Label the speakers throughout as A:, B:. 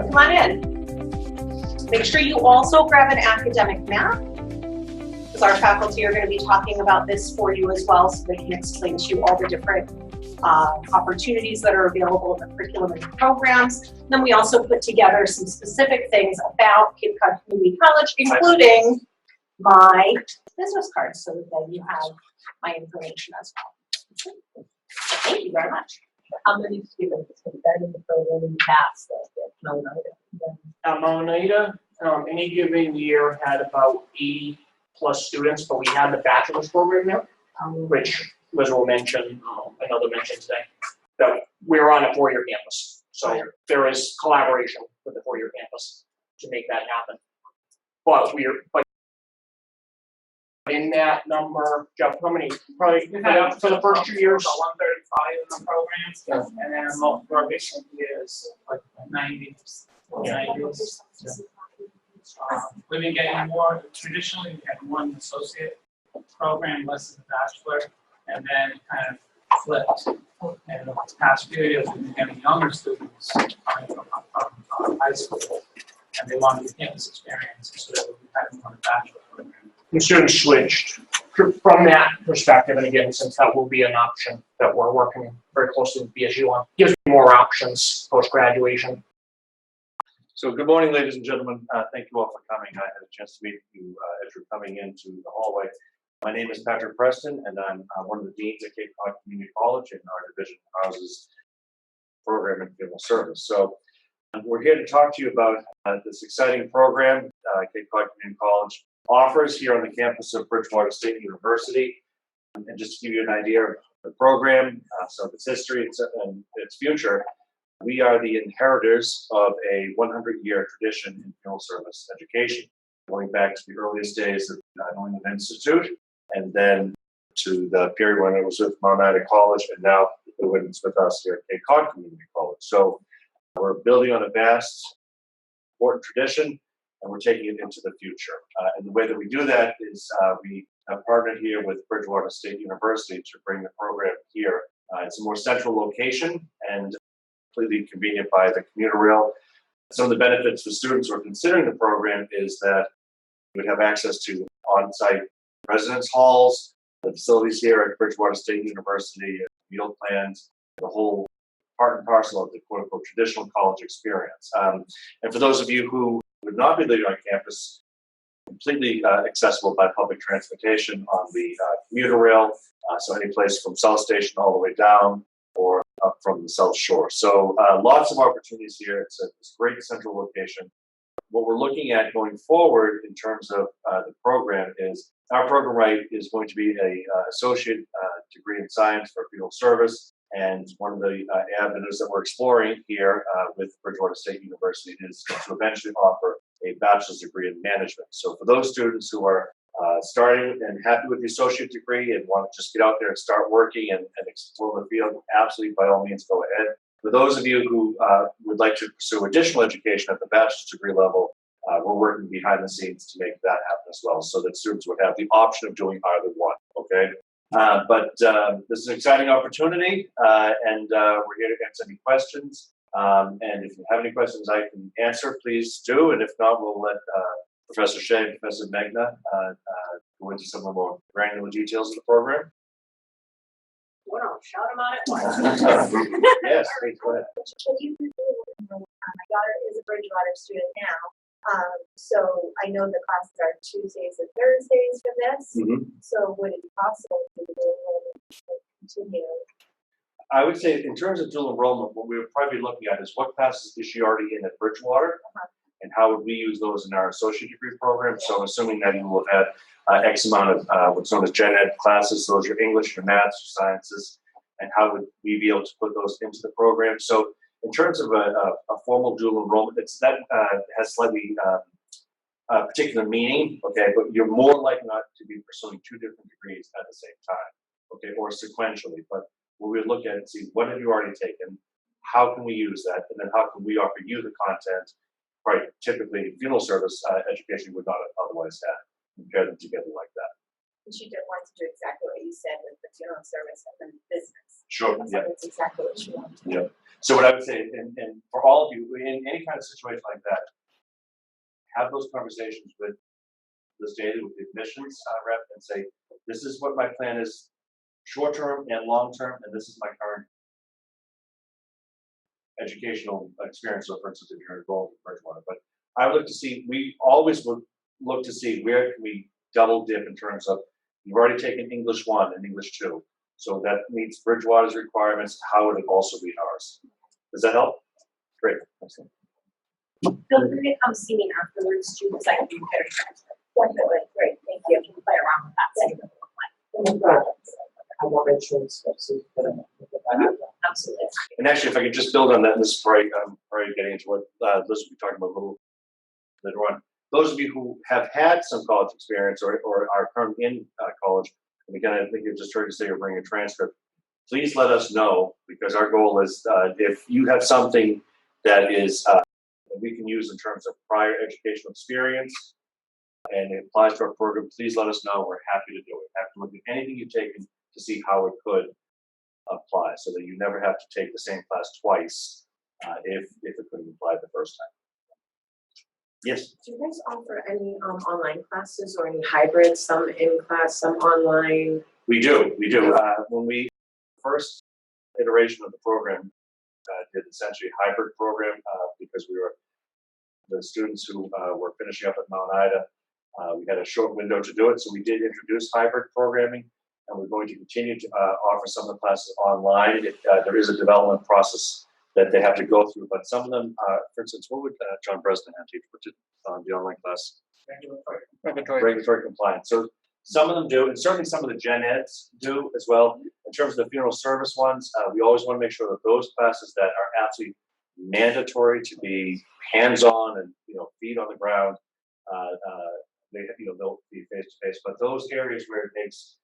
A: come on in. Make sure you also grab an academic map, because our faculty are going to be talking about this for you as well, so they can explain to you all the different opportunities that are available in the curriculum and the programs. And then we also put together some specific things about Cape Cod Community College, including my business card, so that you have my information as well. Thank you very much.
B: How many students have been in the program in the past?
C: Mount Ida, any given year had about 80 plus students, but we had the bachelor's program there, which Liz will mention, another mention today, that we're on a four-year campus. So there is collaboration with the four-year campus to make that happen. But in that number, Jeff, how many? Probably for the first 2 years?
D: About 135 in the programs, and then for our recent years, like 90. We've been getting more. Traditionally, we had one associate program, less than a bachelor, and then it kind of flipped. And the past few years, we've been getting younger students coming from high school, and they wanted the campus experience, so that we had more bachelor program.
C: The students switched from that perspective, and again, since that will be an option that we're working very closely with BSU on, gives me more options post-graduation.
E: So good morning, ladies and gentlemen. Thank you all for coming. I had a chance to meet you as you're coming into the hallway. My name is Patrick Preston, and I'm one of the deans at Cape Cod Community College, and our division houses program in funeral service. So we're here to talk to you about this exciting program Cape Cod Community College offers here on the campus of Bridgewater State University. And just to give you an idea of the program, so its history and its future, we are the inheritors of a 100-year tradition in funeral service education, going back to the earliest days of New England Institute, and then to the period when it was with Mount Ida College, and now when it's with us here at Cape Cod Community College. So we're building on a vast, important tradition, and we're taking it into the future. And the way that we do that is we have partnered here with Bridgewater State University to bring the program here. It's a more central location and completely convenient by the commuter rail. Some of the benefits for students who are considering the program is that you would have access to on-site residence halls, the facilities here at Bridgewater State University, meal plans, the whole part and parcel of the quote-unquote traditional college experience. And for those of you who would not be living on campus, completely accessible by public transportation on the commuter rail, so any place from South Station all the way down or up from the South Shore. So lots of opportunities here. It's a great central location. What we're looking at going forward in terms of the program is our program right is going to be a associate degree in science for funeral service. And one of the avenues that we're exploring here with Bridgewater State University is to eventually offer a bachelor's degree in management. So for those students who are starting and happy with the associate degree and want to just get out there and start working and explore the field, absolutely, by all means, go ahead. For those of you who would like to pursue additional education at the bachelor's degree level, we're working behind the scenes to make that happen as well, so that students would have the option of doing either one, okay? But this is an exciting opportunity, and we're here to answer any questions. And if you have any questions I can answer, please do. And if not, we'll let Professor Shea and Professor Megna go into some of the more granular details of the program.
A: Well, shout them out at once.
E: Yes, please go ahead.
F: My daughter is a Bridgewater student now, so I know the classes are Tuesdays and Thursdays for this.
E: Mm-hmm.
F: So would it be possible to continue?
E: I would say in terms of dual enrollment, what we would probably be looking at is what classes is she already in at Bridgewater, and how would we use those in our associate degree program. So assuming that you will have had X amount of what's known as gen ed classes, those are English, your maths, your sciences, and how would we be able to put those into the program. So in terms of a formal dual enrollment, that has slightly particular meaning, okay, but you're more likely not to be pursuing two different degrees at the same time, okay, or sequentially. But what we look at and see, what have you already taken, how can we use that, and then how can we offer you the content, right, typically funeral service education would not otherwise have, and pair them together like that.
F: And she did want to do exactly what you said with the funeral service and then business.
E: Sure,
F: So
E: yeah.
F: that's exactly what she wanted to do.
E: Yeah. So what I would say, and for all of you, in any kind of situation like that, have those conversations with Liz Daly, with the admissions rep, and say, this is what my plan is, short term and long term, and this is my current educational experience. So, for instance, if you're involved in Bridgewater, but I would look to see. We always would look to see where can we double dip in terms of you've already taken English 1 and English 2, so that meets Bridgewater's requirements. How would it also meet ours? Does that help? Great. Excellent.
A: Feel free to come see me afterwards too, because I can do better transfer.
F: Definitely, great, thank you.
A: You can play around with that. See what it looks like.
B: I want insurance, so you can look at that.
A: Absolutely.
E: And actually, if I could just build on that, and this is probably getting into what Liz will be talking about a little later on. Those of you who have had some college experience or are currently in college, and again, I think you just heard you say you're bringing a transcript, please let us know, because our goal is if you have something that is that we can use in terms of prior educational experience and it applies to our program, please let us know. We're happy to do it. Have to look at anything you've taken to see how it could apply, so that you never have to take the same class twice if it couldn't apply the first time. Yes.
G: Do you guys offer any online classes or any hybrids, some in class, some online?
E: We do. When we first iteration of the program did essentially a hybrid program because we were the students who were finishing up at Mount Ida. We had a short window to do it, so we did introduce hybrid programming, and we're going to continue to offer some of the classes online. There is a development process that they have to go through, but some of them, for instance, what would John Bresnan have to teach the online class? Regulatory compliance. So some of them do, and certainly some of the gen eds do as well. In terms of the funeral service ones, we always want to make sure that those classes that are absolutely mandatory to be hands-on and feet on the ground, they'll be face-to-face. But those areas where it makes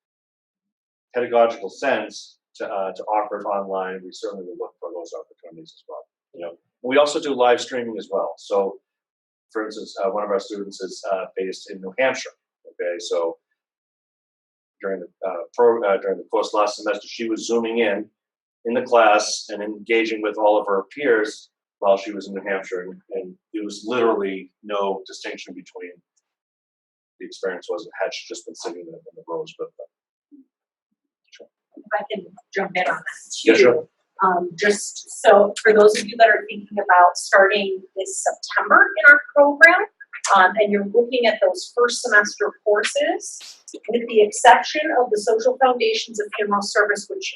E: pedagogical sense to offer it online, we certainly will look for those opportunities as well. We also do live streaming as well. So, for instance, one of our students is based in New Hampshire. Okay, so during the course last semester, she was zooming in the class and engaging with all of her peers while she was in New Hampshire, and there was literally no distinction between the experience had she just been sitting in the rows with them.
A: If I can jump in on that
E: Yeah,
A: too.
E: sure.
A: Just so for those of you that are thinking about starting this September in our program, and you're looking at those first semester courses, with the exception of the social foundations of funeral service, which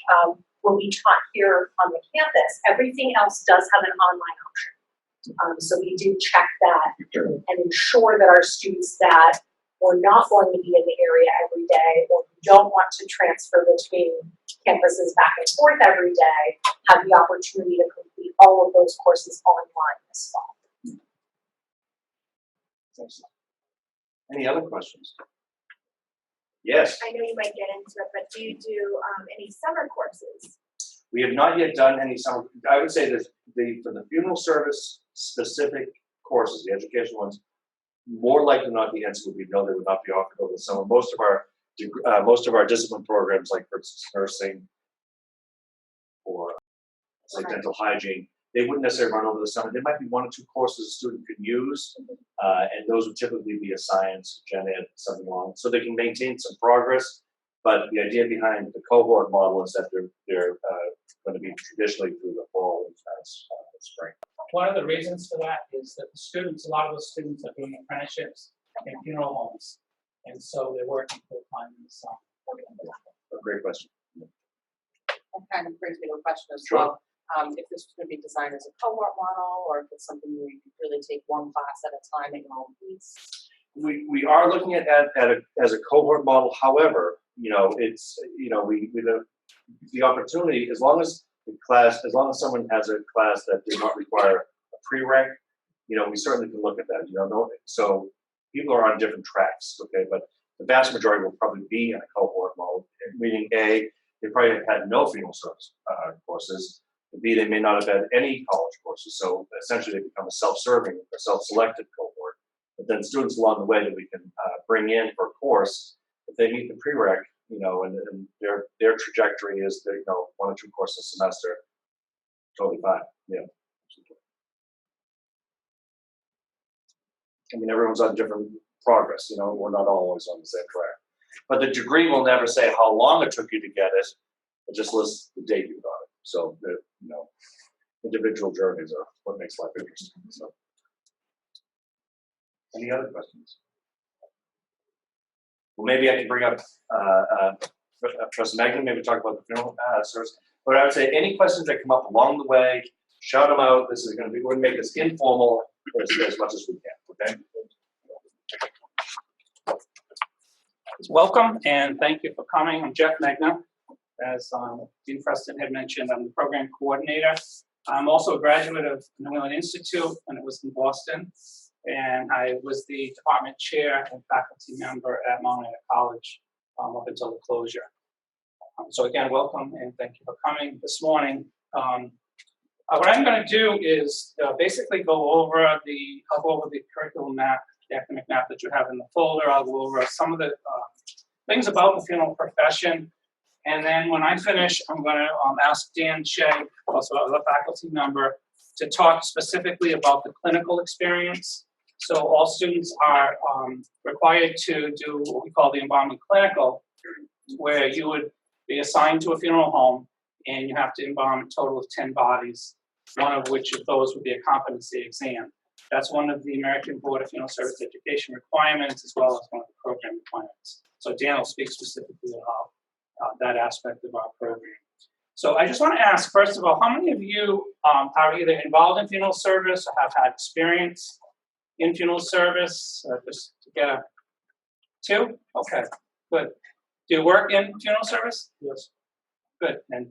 A: will be taught here on the campus, everything else does have an online option. So we do check that and ensure that our students that we're not going to be in the area every day, or who don't want to transfer between campuses back and forth every day, have the opportunity to complete all of those courses online this fall.
E: Excellent. Any other questions? Yes.
F: I know you might get into it, but do you do any summer courses?
E: We have not yet done any summer. I would say that for the funeral service specific courses, the educational ones, more likely than not, the answer would be no. They would not be offered over the summer. Most of our discipline programs, like for instance nursing or like dental hygiene, they wouldn't necessarily run over the summer. There might be one or two courses a student could use, and those would typically be a science, gen ed, something along, so they can maintain some progress. But the idea behind the cohort model is that they're going to be traditionally through the fall and spring.
D: One of the reasons for that is that a lot of the students are doing apprenticeships in funeral homes, and so they're working full time in the summer.
E: A great question.
H: That kind of brings me to a question as
E: Sure.
H: well. If this was going to be designed as a cohort model, or if it's something where you could really take one class at a time at your own pace.
E: We are looking at as a cohort model. However, it's the opportunity, as long as someone has a class that does not require a prereq, we certainly can look at that. So people are on different tracks, okay, but the vast majority will probably be in a cohort model, meaning A, they probably have had no funeral service courses. B, they may not have had any college courses, so essentially they become a self-serving or self-selected cohort. But then students along the way that we can bring in for a course, if they meet the prereq, and their trajectory is, 1 or 2 courses a semester, totally fine, I mean, everyone's on different progress, we're not always on the same track. But the degree will never say how long it took you to get it. It just lists the date you got it. So, individual journeys are what makes life interesting. So, any other questions? Well, maybe I can bring up Trustee Magnan, maybe talk about the funeral service. But I would say any questions that come up along the way, shout them out. This is going to be, we're going to make this informal as much as we can, okay?
D: Welcome and thank you for coming. I'm Jeff Magna. As Dean Preston had mentioned, I'm the program coordinator. I'm also a graduate of New England Institute, and it was in Boston. And I was the department chair and faculty member at Mount Ida College up until the closure. So again, welcome and thank you for coming this morning. What I'm going to do is basically go over the curriculum map, the academic map that you have in the folder. I'll go over some of the things about the funeral profession. And then when I finish, I'm going to ask Dan Shea, also a faculty member, to talk specifically about the clinical experience. So all students are required to do what we call the embalming clinical, where you would be assigned to a funeral home and you have to embalm a total of 10 bodies, one of which of those would be a competency exam. That's one of the American Board of Funeral Service Education requirements, as well as one of the program requirements. So Dan will speak specifically about that aspect of our program. So I just want to ask, first of all, how many of you are either involved in funeral service or have had experience in funeral service? Just to get a 2? Okay, good. Do you work in funeral service? Yes. Good. And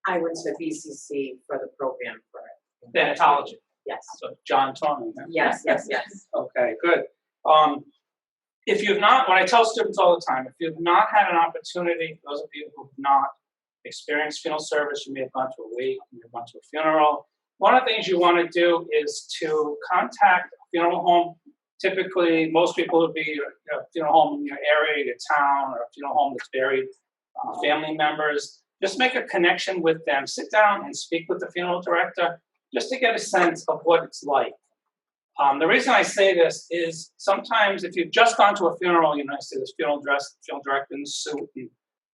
G: I went to BCC for the program for it.
D: thanatology.
G: Yes.
D: So John Tony.
G: Yes.
D: Okay, good. If you've not, what I tell students all the time, if you've not had an opportunity, those of you who have not experienced funeral service, you may have gone to a wake, you may have gone to a funeral. One of the things you want to do is to contact a funeral home. Typically, most people would be a funeral home in your area, your town, or a funeral home that's buried family members. Just make a connection with them. Sit down and speak with the funeral director just to get a sense of what it's like. The reason I say this is sometimes if you've just gone to a funeral, you see this funeral director in a suit and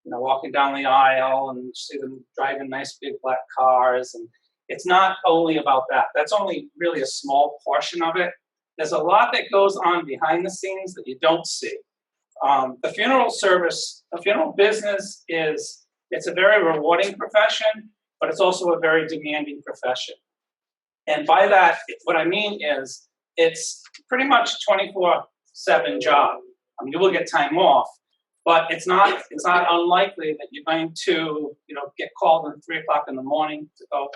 D: walking down the aisle, and you see them driving nice big black cars. And it's not only about that. That's only really a small portion of it. There's a lot that goes on behind the scenes that you don't see. The funeral service, the funeral business it's a very rewarding profession, but it's also a very demanding profession. And by that, what I mean is it's pretty much 24/7 job. I mean, you will get time off, but it's not unlikely that you're going to get called at 3 o'clock in the morning to go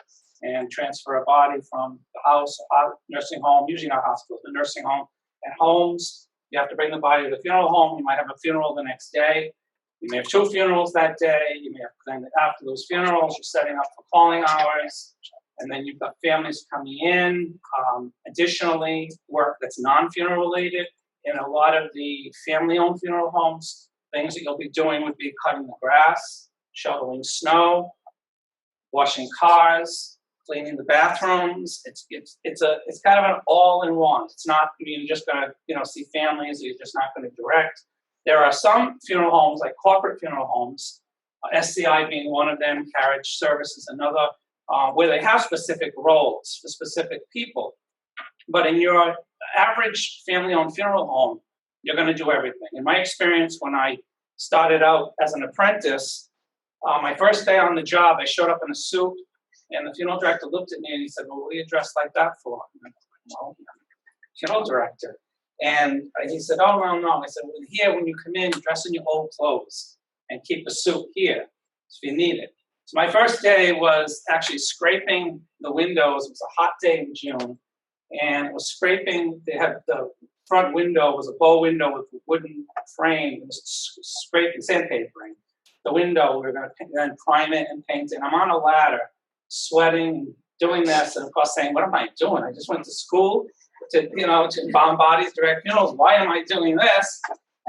D: and transfer a body from the house, nursing home, usually not hospitals, but nursing home and homes. You have to bring the body to the funeral home. You might have a funeral the next day. You may have 2 funerals that day. You may have, then after those funerals, you're setting up for calling hours. And then you've got families coming in. Additionally, work that's non-funeral related. In a lot of the family-owned funeral homes, things that you'll be doing would be cutting the grass, shoveling snow, washing cars, cleaning the bathrooms. It's kind of an all-in-one. It's not you're just going to see families. You're just not going to direct. There are some funeral homes, like corporate funeral homes, SCI being one of them, Carriage Services another, where they have specific roles for specific people. But in your average family-owned funeral home, you're going to do everything. In my experience, when I started out as an apprentice, my first day on the job, I showed up in a suit, and the funeral director looked at me and he said, "Well, what are you dressed like that for?" And I said, "Well, I'm a funeral director." And he said, "Oh, no." I said, "Well, here, when you come in, dress in your old clothes and keep a suit here if you need it." So my first day was actually scraping the windows. It was a hot day in June, and it was scraping. They had the front window was a bow window with a wooden frame. It was scraping, sandpapering the window. We were going to then prime it and paint it. And I'm on a ladder, sweating, doing this, and of course saying, "What am I doing? I just went to school to embalm bodies, direct funerals. Why am I doing this?"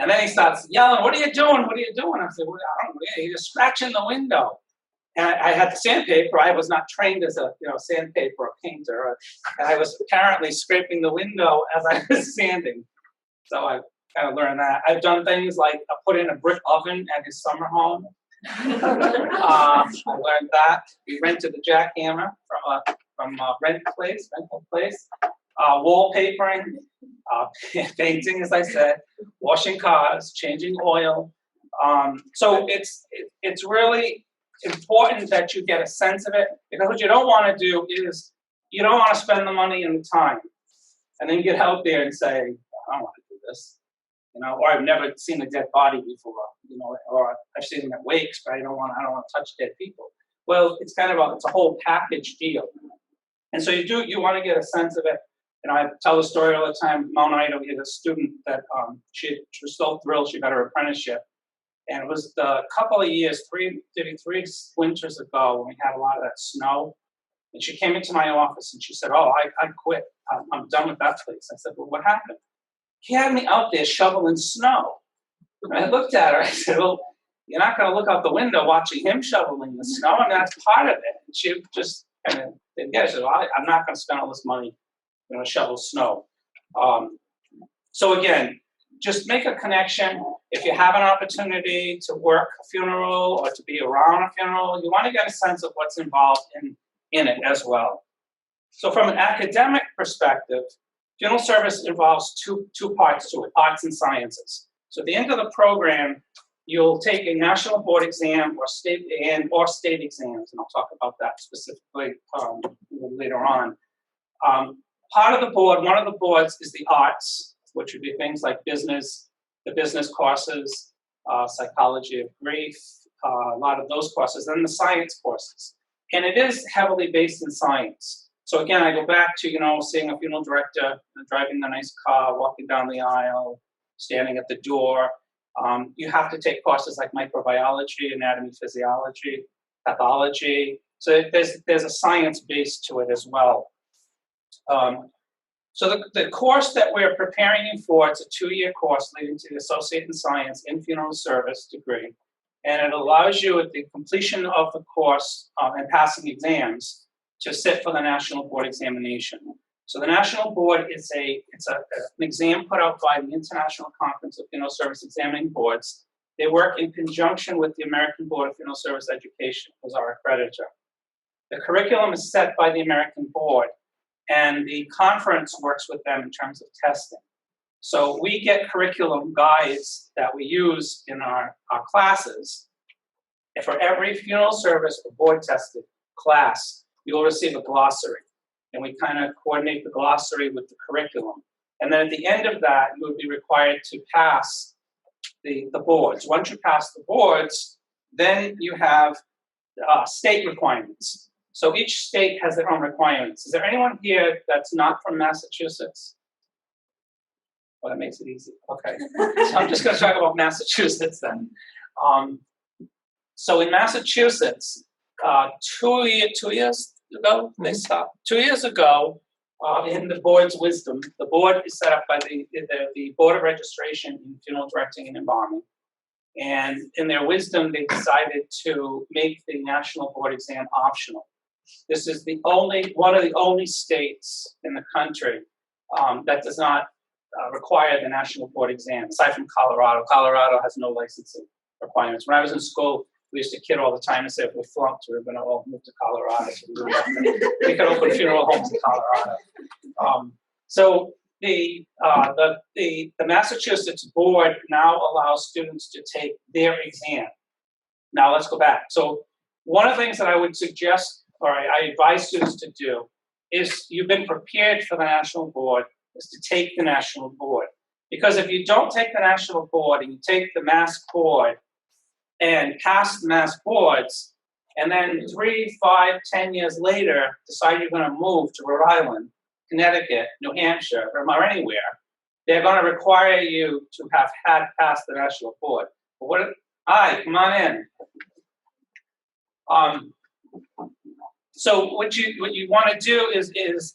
D: And then he starts yelling, "What are you doing? What are you doing?" I said, "Well, I don't know. He's just scratching the window." And I had the sandpaper. I was not trained as a sandpaper or painter, and I was apparently scraping the window as I was sanding. So I kind of learned that. I've done things like I put in a brick oven at his summer home. I learned that. We rented the jackhammer from a rental place, wallpapering, painting, as I said, washing cars, changing oil. So it's really important that you get a sense of it, because what you don't want to do is you don't want to spend the money and the time and then get out there and say, "I don't want to do this," or "I've never seen a dead body before," or "I've seen them at wakes, but I don't want to touch dead people." Well, it's it's a whole package deal. And so you want to get a sense of it. I tell the story all the time. Mount Ida, we had a student that she was so thrilled she got her apprenticeship. And it was a couple of years, three winters ago, when we had a lot of that snow. And she came into my office and she said, "Oh, I quit. I'm done with that place." I said, "Well, what happened?" "He had me out there shoveling snow." And I looked at her. I said, "Well, you're not going to look out the window watching him shoveling the snow. I mean, that's part of it." And she just kind of didn't get it. She said, "Well, I'm not going to spend all this money, shovel snow." So again, just make a connection. If you have an opportunity to work a funeral or to be around a funeral, you want to get a sense of what's involved in it as well. So from an academic perspective, funeral service involves two parts to it, arts and sciences. So at the end of the program, you'll take a national board exam or state exams, and I'll talk about that specifically later on. Part of the board, one of the boards is the arts, which would be things like the business courses, psychology of grief, a lot of those courses, and the science courses. And it is heavily based in science. So again, I go back to, seeing a funeral director, driving the nice car, walking down the aisle, standing at the door. You have to take courses like microbiology, anatomy, physiology, pathology. So there's a science base to it as well. So the course that we're preparing you for, it's a 2-year course leading to the Associate in Science in Funeral Service degree. And it allows you at the completion of the course and passing exams to sit for the National Board Examination. So the National Board is an exam put out by the International Conference of Funeral Service Examining Boards. They work in conjunction with the American Board of Funeral Service Education, as our accreditor. The curriculum is set by the American Board, and the conference works with them in terms of testing. So we get curriculum guides that we use in our classes. And for every funeral service or board tested class, you'll receive a glossary. And we kind of coordinate the glossary with the curriculum. And then at the end of that, you would be required to pass the boards. Once you pass the boards, then you have state requirements. So each state has their own requirements. Is there anyone here that's not from Massachusetts? Well, that makes it easy. Okay. So I'm just going to talk about Massachusetts then. So in Massachusetts, 2 years ago, they stopped. 2 years ago, in the board's wisdom, the board is set up by the Board of Registration in Funeral Directing and Embalming. And in their wisdom, they decided to make the national board exam optional. This is one of the only states in the country that does not require the national board exam, aside from Colorado. Colorado has no licensing requirements. When I was in school, we used to kid all the time and say if we flunked, we were going to all move to Colorado. So we could open funeral homes in Colorado. So the Massachusetts board now allows students to take their exam. Now let's go back. So one of the things that I would suggest, or I advise students to do, is you've been prepared for the national board, is to take the national board. Because if you don't take the national board and you take the Mass board and pass the Mass boards, and then 3, 5, 10 years later decide you're going to move to Rhode Island, Connecticut, New Hampshire, or anywhere, they're going to require you to have had passed the national board. But come on in. So what you want to do is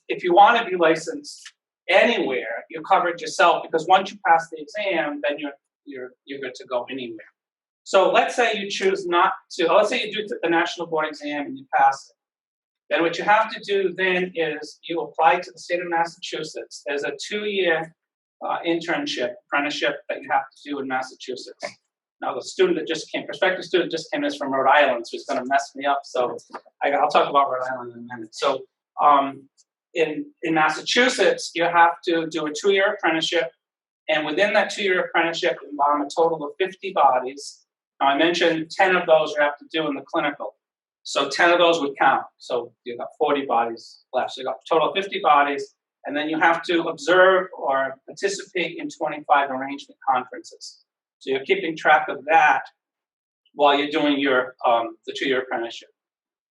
D: if you want to be licensed anywhere, you cover it yourself, because once you pass the exam, then you're good to go anywhere. So let's say you choose not to, let's say you do the national board exam and you pass it. Then what you have to do then is you apply to the state of Massachusetts. There's a 2-year internship, apprenticeship that you have to do in Massachusetts. Now the student that just came, prospective student just came is from Rhode Island, so it's gonna mess me up, so I'll talk about Rhode Island in a minute. So in Massachusetts, you have to do a 2-year apprenticeship, and within that 2-year apprenticeship, you embalm a total of 50 bodies. Now I mentioned 10 of those you have to do in the clinical. So 10 of those would count. So you've got 40 bodies left. So you've got a total of 50 bodies, and then you have to observe or participate in 25 arrangement conferences. So you're keeping track of that while you're doing your the 2-year apprenticeship.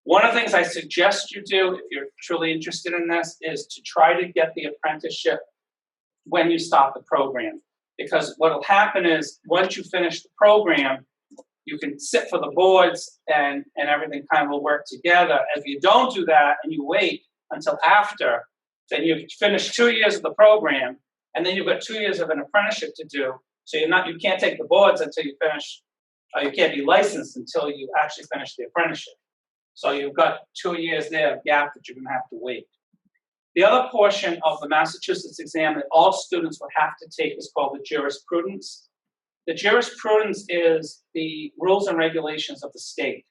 D: One of the things I suggest you do, if you're truly interested in this, is to try to get the apprenticeship when you start the program. Because what will happen is, once you finish the program, you can sit for the boards and everything kind of will work together. If you don't do that and you wait until after, then you've finished 2 years of the program, and then you've got 2 years of an apprenticeship to do. So you can't take the boards until you finish, or you can't be licensed until you actually finish the apprenticeship. So you've got 2 years there of gap that you're gonna have to wait. The other portion of the Massachusetts exam that all students would have to take is called the jurisprudence. The jurisprudence is the rules and regulations of the state.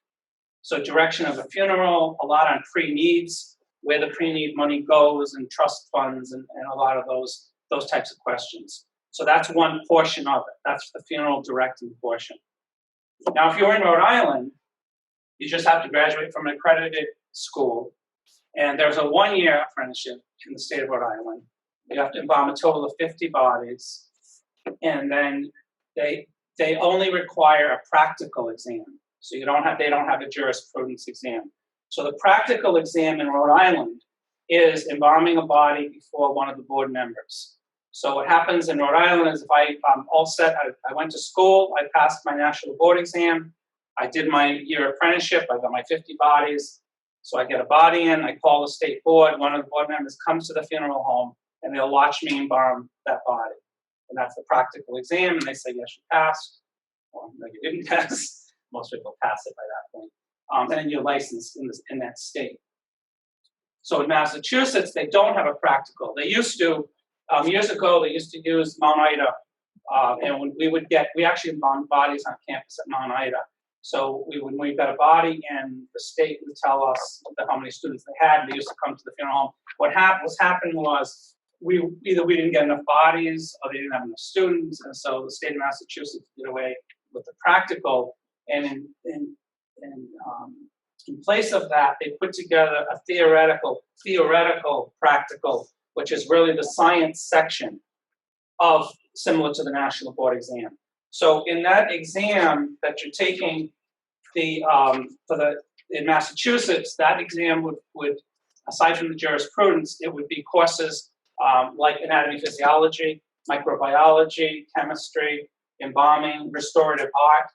D: So direction of a funeral, a lot on pre-needs, where the pre-need money goes, and trust funds, and a lot of those types of questions. So that's one portion of it. That's the funeral directing portion. Now, if you're in Rhode Island, you just have to graduate from an accredited school, and there's a 1-year apprenticeship in the state of Rhode Island. You have to embalm a total of 50 bodies, and then they only require a practical exam. So they don't have a jurisprudence exam. So the practical exam in Rhode Island is embalming a body before one of the board members. So what happens in Rhode Island is, if I'm all set, I went to school, I passed my national board exam, I did my year apprenticeship, I got my 50 bodies. So I get a body in, I call the state board, one of the board members comes to the funeral home, and they'll watch me embalm that body. And that's the practical exam, and they say, yes, you passed, or no, you didn't pass. Most people pass it by that point. And then you're licensed in that state. So in Massachusetts, they don't have a practical. They used to, years ago, they used to use Mount Ida. And when we actually embalmed bodies on campus at Mount Ida. So when we got a body in, the state would tell us how many students they had. They used to come to the funeral home. What happened was, either we didn't get enough bodies, or they didn't have enough students, and so the state of Massachusetts did away with the practical. And in place of that, they put together a theoretical practical, which is really the science section of, similar to the national board exam. So in that exam that you're taking, in Massachusetts, that exam would, aside from the jurisprudence, it would be courses like anatomy, physiology, microbiology, chemistry, embalming, restorative art,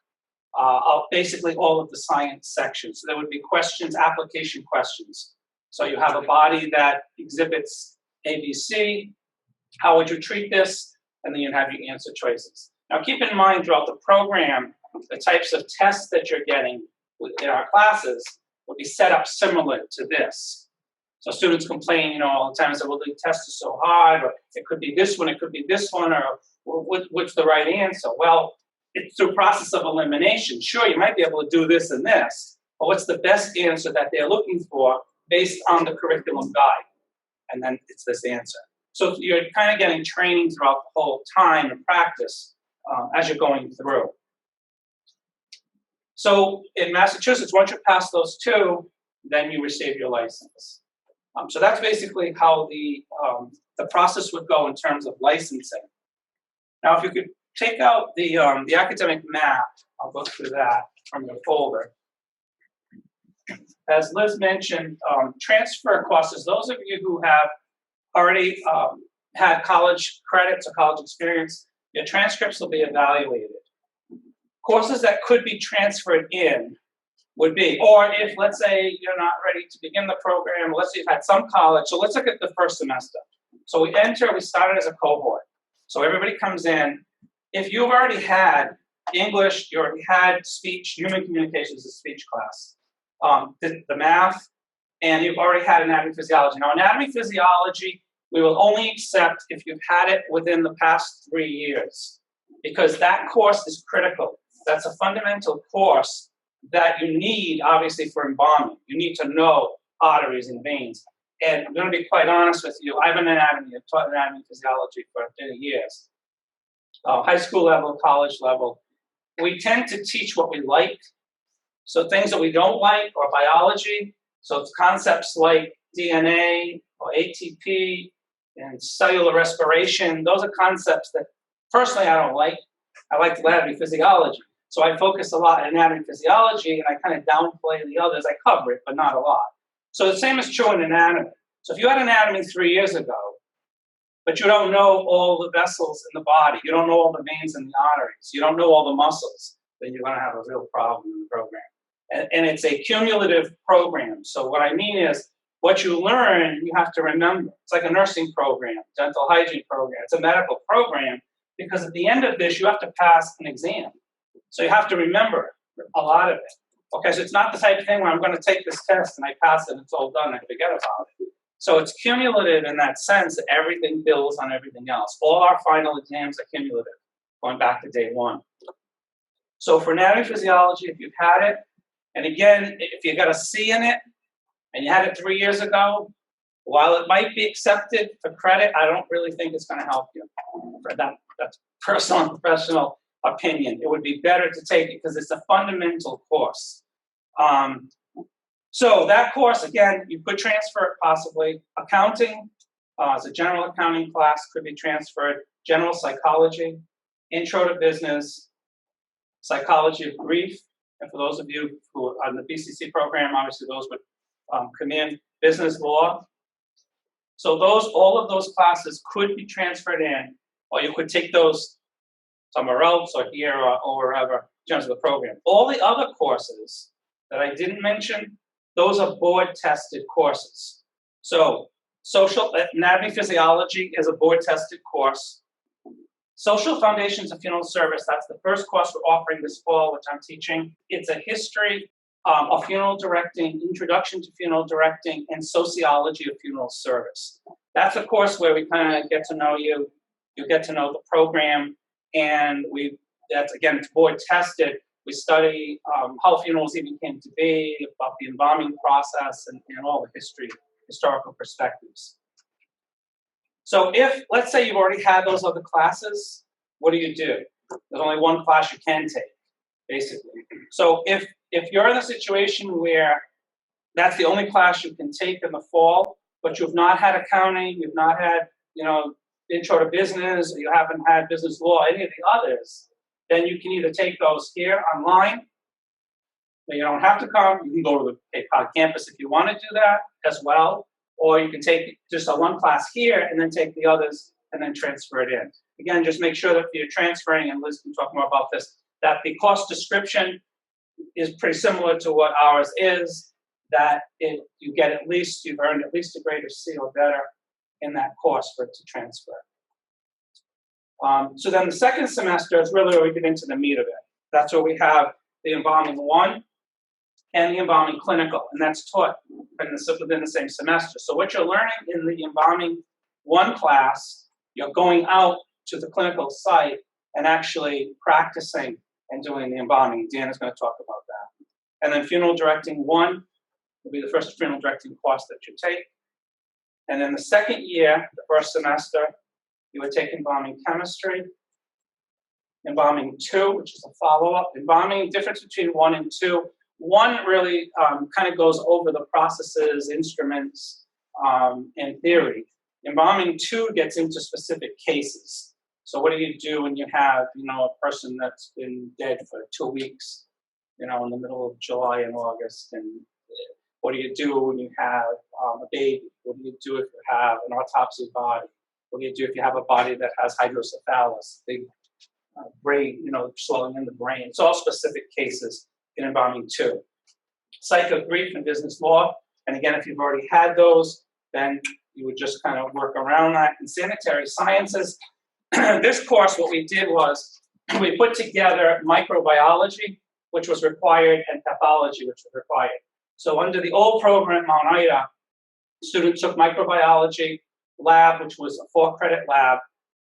D: basically all of the science sections. So there would be questions, application questions. So you have a body that exhibits ABC, how would you treat this? And then you have your answer choices. Now keep in mind, throughout the program, the types of tests that you're getting in our classes will be set up similar to this. So students complain, all the time, say, well, the test is so hard, or it could be this one, it could be this one, or what's the right answer? Well, it's through process of elimination. Sure, you might be able to do this and this, but what's the best answer that they're looking for based on the curriculum guide? And then it's this answer. So you're kind of getting training throughout the whole time and practice as you're going through. So in Massachusetts, once you pass those two, then you receive your license. So that's basically how the process would go in terms of licensing. Now, if you could take out the academic map, I'll go through that from your folder. As Liz mentioned, transfer courses, those of you who have already had college credits or college experience, your transcripts will be evaluated. Courses that could be transferred in would be, or if, let's say, you're not ready to begin the program, let's say you've had some college, so let's look at the first semester. So we started as a cohort. So everybody comes in, if you've already had English, you already had speech, human communications is speech class, the math, and you've already had anatomy physiology. Now, anatomy physiology, we will only accept if you've had it within the past 3 years, because that course is critical. That's a fundamental course that you need, obviously, for embalming. You need to know arteries and veins. And I'm going to be quite honest with you, I've taught anatomy physiology for 30 years. High school level, college level. We tend to teach what we like. So things that we don't like, or biology, so it's concepts like DNA or ATP and cellular respiration, those are concepts that personally I don't like. I like anatomy physiology. So I focus a lot on anatomy physiology, and I kind of downplay the others. I cover it, but not a lot. So the same is true in anatomy. So if you had anatomy 3 years ago, but you don't know all the vessels in the body, you don't know all the veins and the arteries, you don't know all the muscles, then you're going to have a real problem in the program. And it's a cumulative program. So what I mean is, what you learn, you have to remember. It's like a nursing program, dental hygiene program. It's a medical program, because at the end of this, you have to pass an exam. So you have to remember a lot of it. Okay, so it's not the type of thing where I'm going to take this test and I pass it and it's all done and I forget about it. So it's cumulative in that sense that everything builds on everything else. All our final exams are cumulative, going back to day one. So for anatomy physiology, if you've had it, and again, if you got a C in it, and you had it 3 years ago, while it might be accepted for credit, I don't really think it's going to help you. For that's personal and professional opinion. It would be better to take it because it's a fundamental course. So that course, again, you could transfer it possibly. Accounting, as a general accounting class, could be transferred. General psychology, intro to business, psychology of grief. And for those of you who are on the BCC program, obviously those would come in. Business law. So all of those classes could be transferred in, or you could take those somewhere else or here or wherever in terms of the program. All the other courses that I didn't mention, those are board-tested courses. So social anatomy physiology is a board-tested course. Social Foundations of Funeral Service, that's the first course we're offering this fall, which I'm teaching. It's a history of funeral directing, introduction to funeral directing, and sociology of funeral service. That's a course where we kind of get to know you, you get to know the program, and that's again, it's board tested. We study how funerals even came to be, about the embalming process, and all the historical perspectives. So if, let's say you've already had those other classes, what do? There's only one class you can take, basically. So if you're in a situation where that's the only class you can take in the fall, but you've not had accounting, you've not had, intro to business, or you haven't had business law, any of the others, then you can either take those here online, but you don't have to come. You can go to the Cape Cod campus if you want to do that as well, or you can take just a one class here and then take the others and then transfer it in. Again, just make sure that if you're transferring, and Liz can talk more about this, that the course description is pretty similar to what ours is, that you've earned at least a grade of C or better in that course for it to transfer. So then the second semester is really where we get into the meat of it. That's where we have the embalming 1 and the embalming clinical, and that's taught within the same semester. So what you're learning in the embalming 1 class, you're going out to the clinical site and actually practicing and doing the embalming. Dan is going to talk about that. And then funeral directing 1 will be the first funeral directing course that you take. And then the second year, the first semester, you would take embalming chemistry, embalming 2, which is a follow-up. Embalming, difference between 1 and 2. 1 really kind of goes over the processes, instruments, and theory. Embalming 2 gets into specific cases. So what do you do when you have, a person that's been dead for 2 weeks, in the middle of July and August? And what do you do when you have a baby? What do you do if you have an autopsy body? What do you do if you have a body that has hydrocephalus, big brain, swelling in the brain? It's all specific cases in embalming 2. Psych of grief and business law. And again, if you've already had those, then you would just kind of work around that. In sanitary sciences, this course, what we did was we put together microbiology, which was required, and pathology, which was required. So under the old program at Mount Ida, students took microbiology lab, which was a 4-credit lab,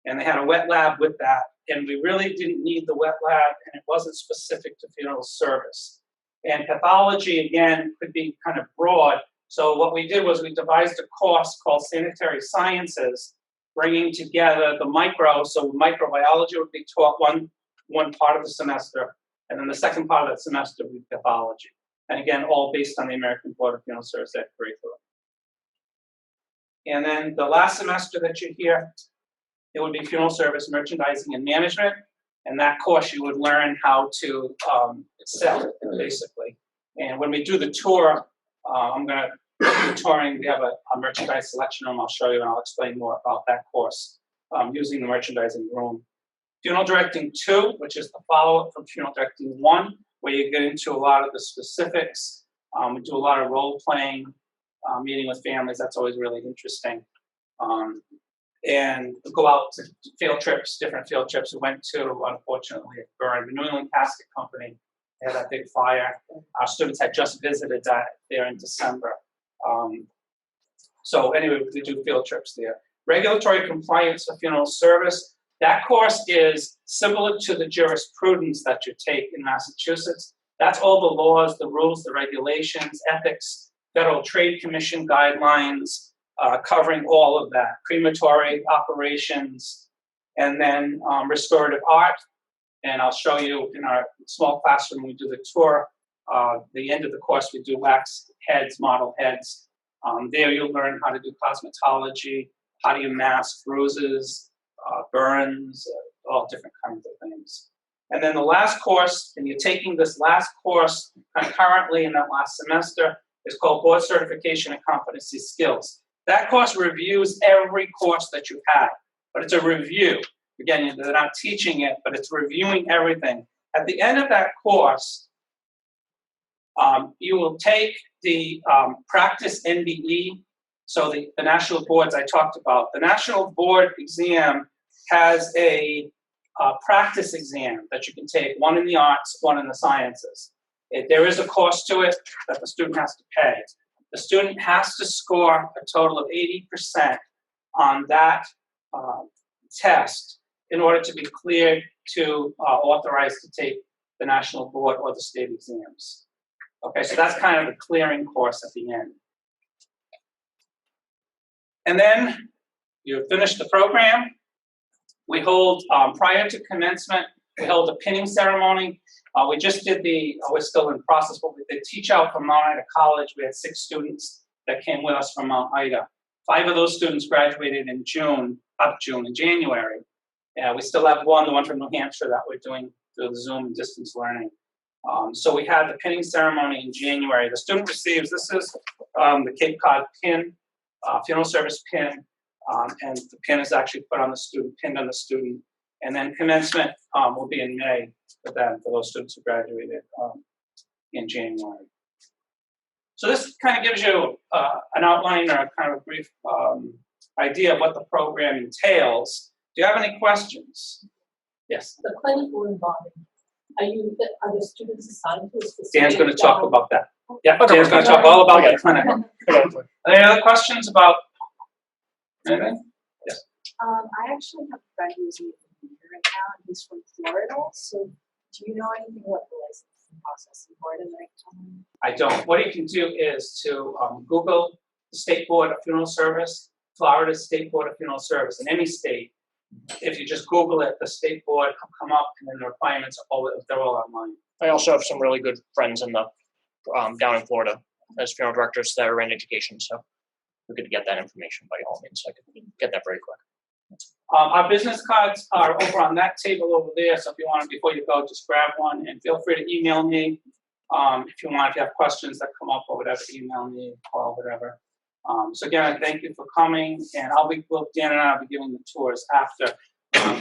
D: and they had a wet lab with that. And we really didn't need the wet lab, and it wasn't specific to funeral service. And pathology, again, could be kind of broad. So what we did was we devised a course called Sanitary Sciences, bringing together the micro. So microbiology would be taught one part of the semester, and then the second part of the semester would be pathology. And again, all based on the American Board of Funeral Service Act curriculum. And then the last semester that you're here, it would be funeral service merchandising and management. And that course, you would learn how to sell, basically. And when we do the tour, I'm going to do touring. We have a merchandise selection room. I'll show you, and I'll explain more about that course using the merchandising room. Funeral Directing 2, which is the follow-up from Funeral Directing 1, where you get into a lot of the specifics. We do a lot of role-playing, meeting with families. That's always really interesting. And we go out to field trips, different field trips. We went to, unfortunately, burned the New England Casket Company. They had that big fire. Our students had just visited that there in December. So anyway, we do field trips there. Regulatory compliance for funeral service. That course is similar to the jurisprudence that you take in Massachusetts. That's all the laws, the rules, the regulations, ethics, Federal Trade Commission guidelines, covering all of that. Crematory operations, and then restorative art. And I'll show you in our small classroom, we do the tour. The end of the course, we do wax heads, model heads. There you'll learn how to do cosmetology, how do you mask bruises, burns, all different kinds of things. And then the last course, and you're taking this last course concurrently in that last semester, is called Board Certification and Competency Skills. That course reviews every course that you've had, but it's a review. Again, they're not teaching it, but it's reviewing everything. At the end of that course, you will take the practice NBE, so the national boards I talked about. The national board exam has a practice exam that you can take, one in the arts, one in the sciences. There is a cost to it that the student has to pay. The student has to score a total of 80% on that test in order to be cleared to authorize to take the national board or the state exams. Okay, so that's kind of the clearing course at the end. And then you finish the program. We hold, prior to commencement, we hold a pinning ceremony. We just did we're still in process, but we did teach out from Mount Ida College. We had 6 students that came with us from Mount Ida. 5 of those students graduated in January. Yeah, we still have the one from New Hampshire that we're doing through the Zoom and distance learning. So we had the pinning ceremony in January. The student receives, this is the Cape Cod pin, funeral service pin, and the pin is actually put on the student, pinned on the student. And then commencement will be in May for those students who graduated in January. So this kind of gives you an outline or kind of a brief idea of what the program entails. Do you have any questions? Yes.
B: The clinical involvement, are the students assigned to a specific?
D: Dan's going to talk about that. Yeah, Dan's going to talk all about the clinical. Are there any other questions about anything? Yes.
I: I actually have a friend who's in Florida right now, and he's from Florida. So, do you know anything about the licensing process in Florida that I can?
D: I don't. What you can do is to Google the State Board of Funeral Service, Florida State Board of Funeral Service. In any state, if you just Google it, the State Board will come up, and then the requirements they're all online.
C: I also have some really good friends in the down in Florida as funeral directors that are in education, so we could get that information by all means. I could get that very quick.
D: Our business cards are over on that table over there, so if you want them before you go, just grab one, and feel free to email me if you have questions that come up or whatever, email me, call, whatever. So again, I thank you for coming, and Dan and I will be giving the tours after.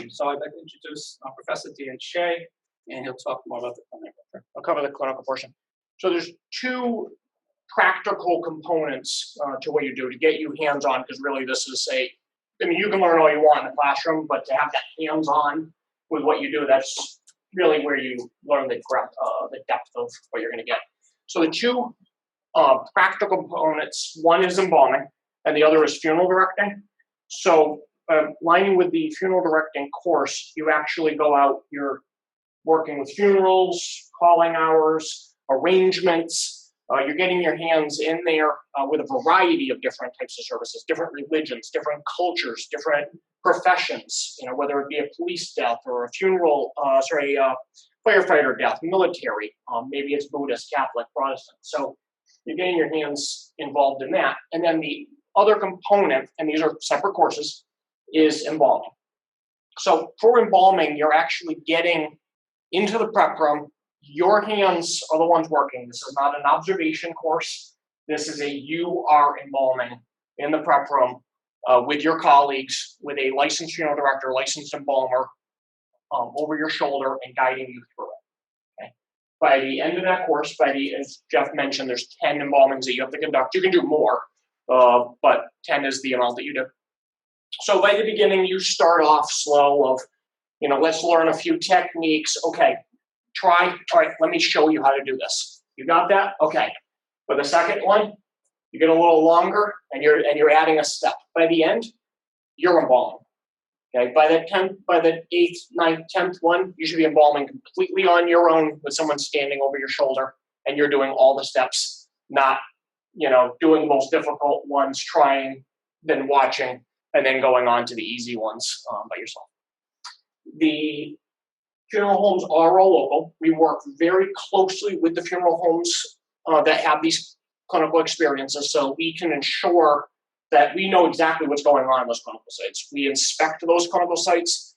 D: So I'd like to introduce Professor Dan Shea, and he'll talk more about the clinical.
C: I'll cover the clinical portion. So there's 2 practical components to what you do to get you hands-on, because really this is you can learn all you want in the classroom, but to have that hands-on with what you do, that's really where you learn the depth of what you're going to get. So the two practical components, one is embalming and the other is funeral directing. So lining with the funeral directing course, you actually go out, you're working with funerals, calling hours, arrangements. You're getting your hands in there with a variety of different types of services, different religions, different cultures, different professions, whether it be a police death or a funeral, firefighter death, military, maybe it's Buddhist, Catholic, Protestant. So you're getting your hands involved in that. And then the other component, and these are separate courses, is embalming. So for embalming, you're actually getting into the prep room. Your hands are the ones working. This is not an observation course. This is you are embalming in the prep room with your colleagues, with a licensed funeral director, licensed embalmer over your shoulder and guiding you through it. Okay. By the end of that course, as Jeff mentioned, there's 10 embalmings that you have to conduct. You can do more, but 10 is the amount that you do. So by the beginning, you start off slow of, let's learn a few techniques. Okay, all right, let me show you how to do this. You got that? Okay. For the second one, you get a little longer and you're adding a step. By the end, you're embalming. Okay, by the 8th, 9th, 10th one, you should be embalming completely on your own with someone standing over your shoulder and you're doing all the steps, not, doing the most difficult ones, trying, then watching, and then going on to the easy ones by yourself. The funeral homes are all local. We work very closely with the funeral homes that have these clinical experiences, so we can ensure that we know exactly what's going on in those clinical sites. We inspect those clinical sites.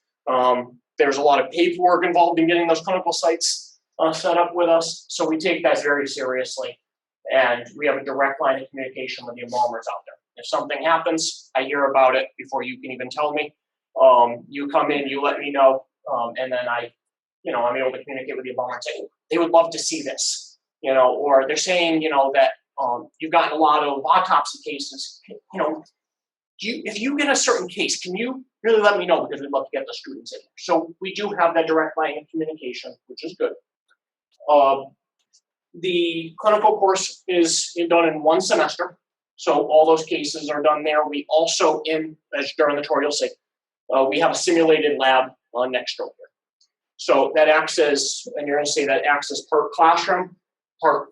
C: There's a lot of paperwork involved in getting those clinical sites set up with us, so we take that very seriously. And we have a direct line of communication with the embalmers out there. If something happens, I hear about it before you can even tell me. You come in, you let me know, and then I'm able to communicate with the embalmer and say, they would love to see this, or they're saying, that you've gotten a lot of autopsy cases. If you get a certain case, can you really let me know, because we'd love to get the students in there. So we do have that direct line of communication, which is good. The clinical course is done in 1 semester. So all those cases are done there. We also, as during the tour you'll see, we have a simulated lab next door here. So that acts as, and you're going to see that acts as part classroom, part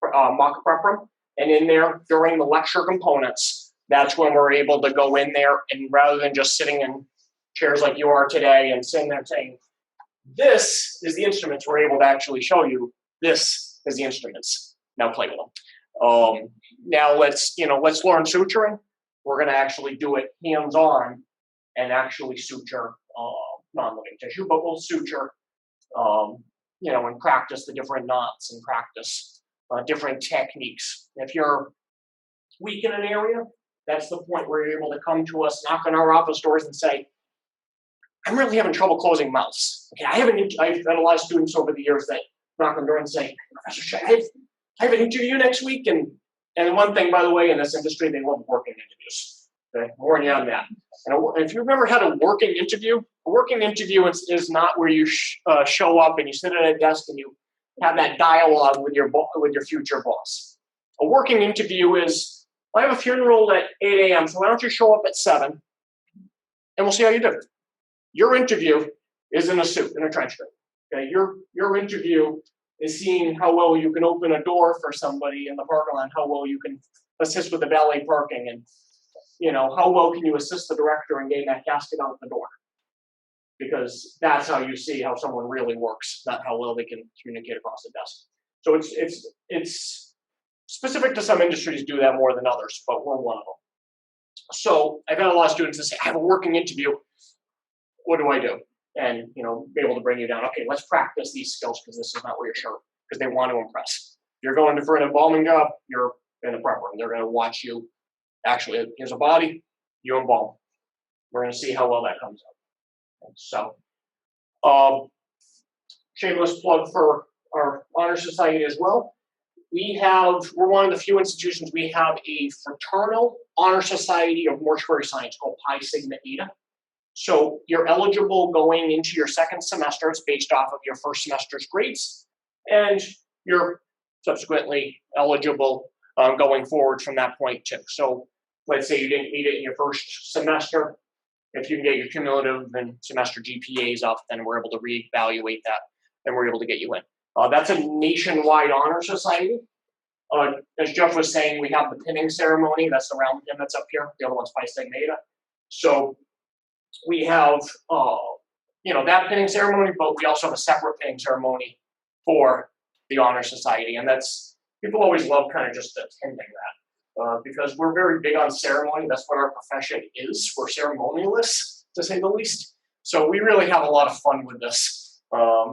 C: mock prep room. And in there, during the lecture components, that's when we're able to go in there and rather than just sitting in chairs like you are today and sitting there saying, this is the instruments, we're able to actually show you, this is the instruments. Now play with them. Now let's learn suturing. We're going to actually do it hands-on and actually suture non-living tissue, but we'll suture, and practice the different knots and practice different techniques. If you're weak in an area, that's the point where you're able to come to us, knock on our office doors and say, I'm really having trouble closing mouths. Okay, I've had a lot of students over the years that knock on the door and say, Professor, I have an interview next week. And one thing, by the way, in this industry, they love working interviews. Okay, warn you on that. And if you've ever had a working interview is not where you show up and you sit at a desk and you have that dialogue with your future boss. A working interview is, I have a funeral at 8 a.m., so why don't you show up at 7 and we'll see how you do. Your interview is in a suit, in a trench coat. Okay, your interview is seeing how well you can open a door for somebody in the parking lot, how well you can assist with the valet parking, and how well can you assist the director in getting that casket out the door. Because that's how you see how someone really works, not how well they can communicate across the desk. So it's specific to some industries do that more than others, but we're one of them. So I've had a lot of students that say, I have a working interview. What do I do? And be able to bring you down. Okay, let's practice these skills because this is not where you're sharp, because they want to impress. If you're going for an embalming job, you're in the prep room. They're going to watch you. Actually, here's a body, you embalm. We're going to see how well that comes out. So, shameless plug for our honor society as well. We're one of the few institutions, we have a fraternal honor society of mortuary science called Pi Sigma Eta. So you're eligible going into your second semester. It's based off of your first semester's grades, and you're subsequently eligible going forward from that point too. So let's say you didn't meet it in your first semester. If you can get your cumulative and semester GPAs up, then we're able to reevaluate that, and we're able to get you in. That's a nationwide honor society. As Jeff was saying, we have the pinning ceremony. That's the round pin that's up here. The other one's Phi Sigma Eta. So we have, that pinning ceremony, but we also have a separate pinning ceremony for the honor society, and that's people always love kind of just attending that because we're very big on ceremony. That's what our profession is. We're ceremonialists, to say the least. So we really have a lot of fun with this.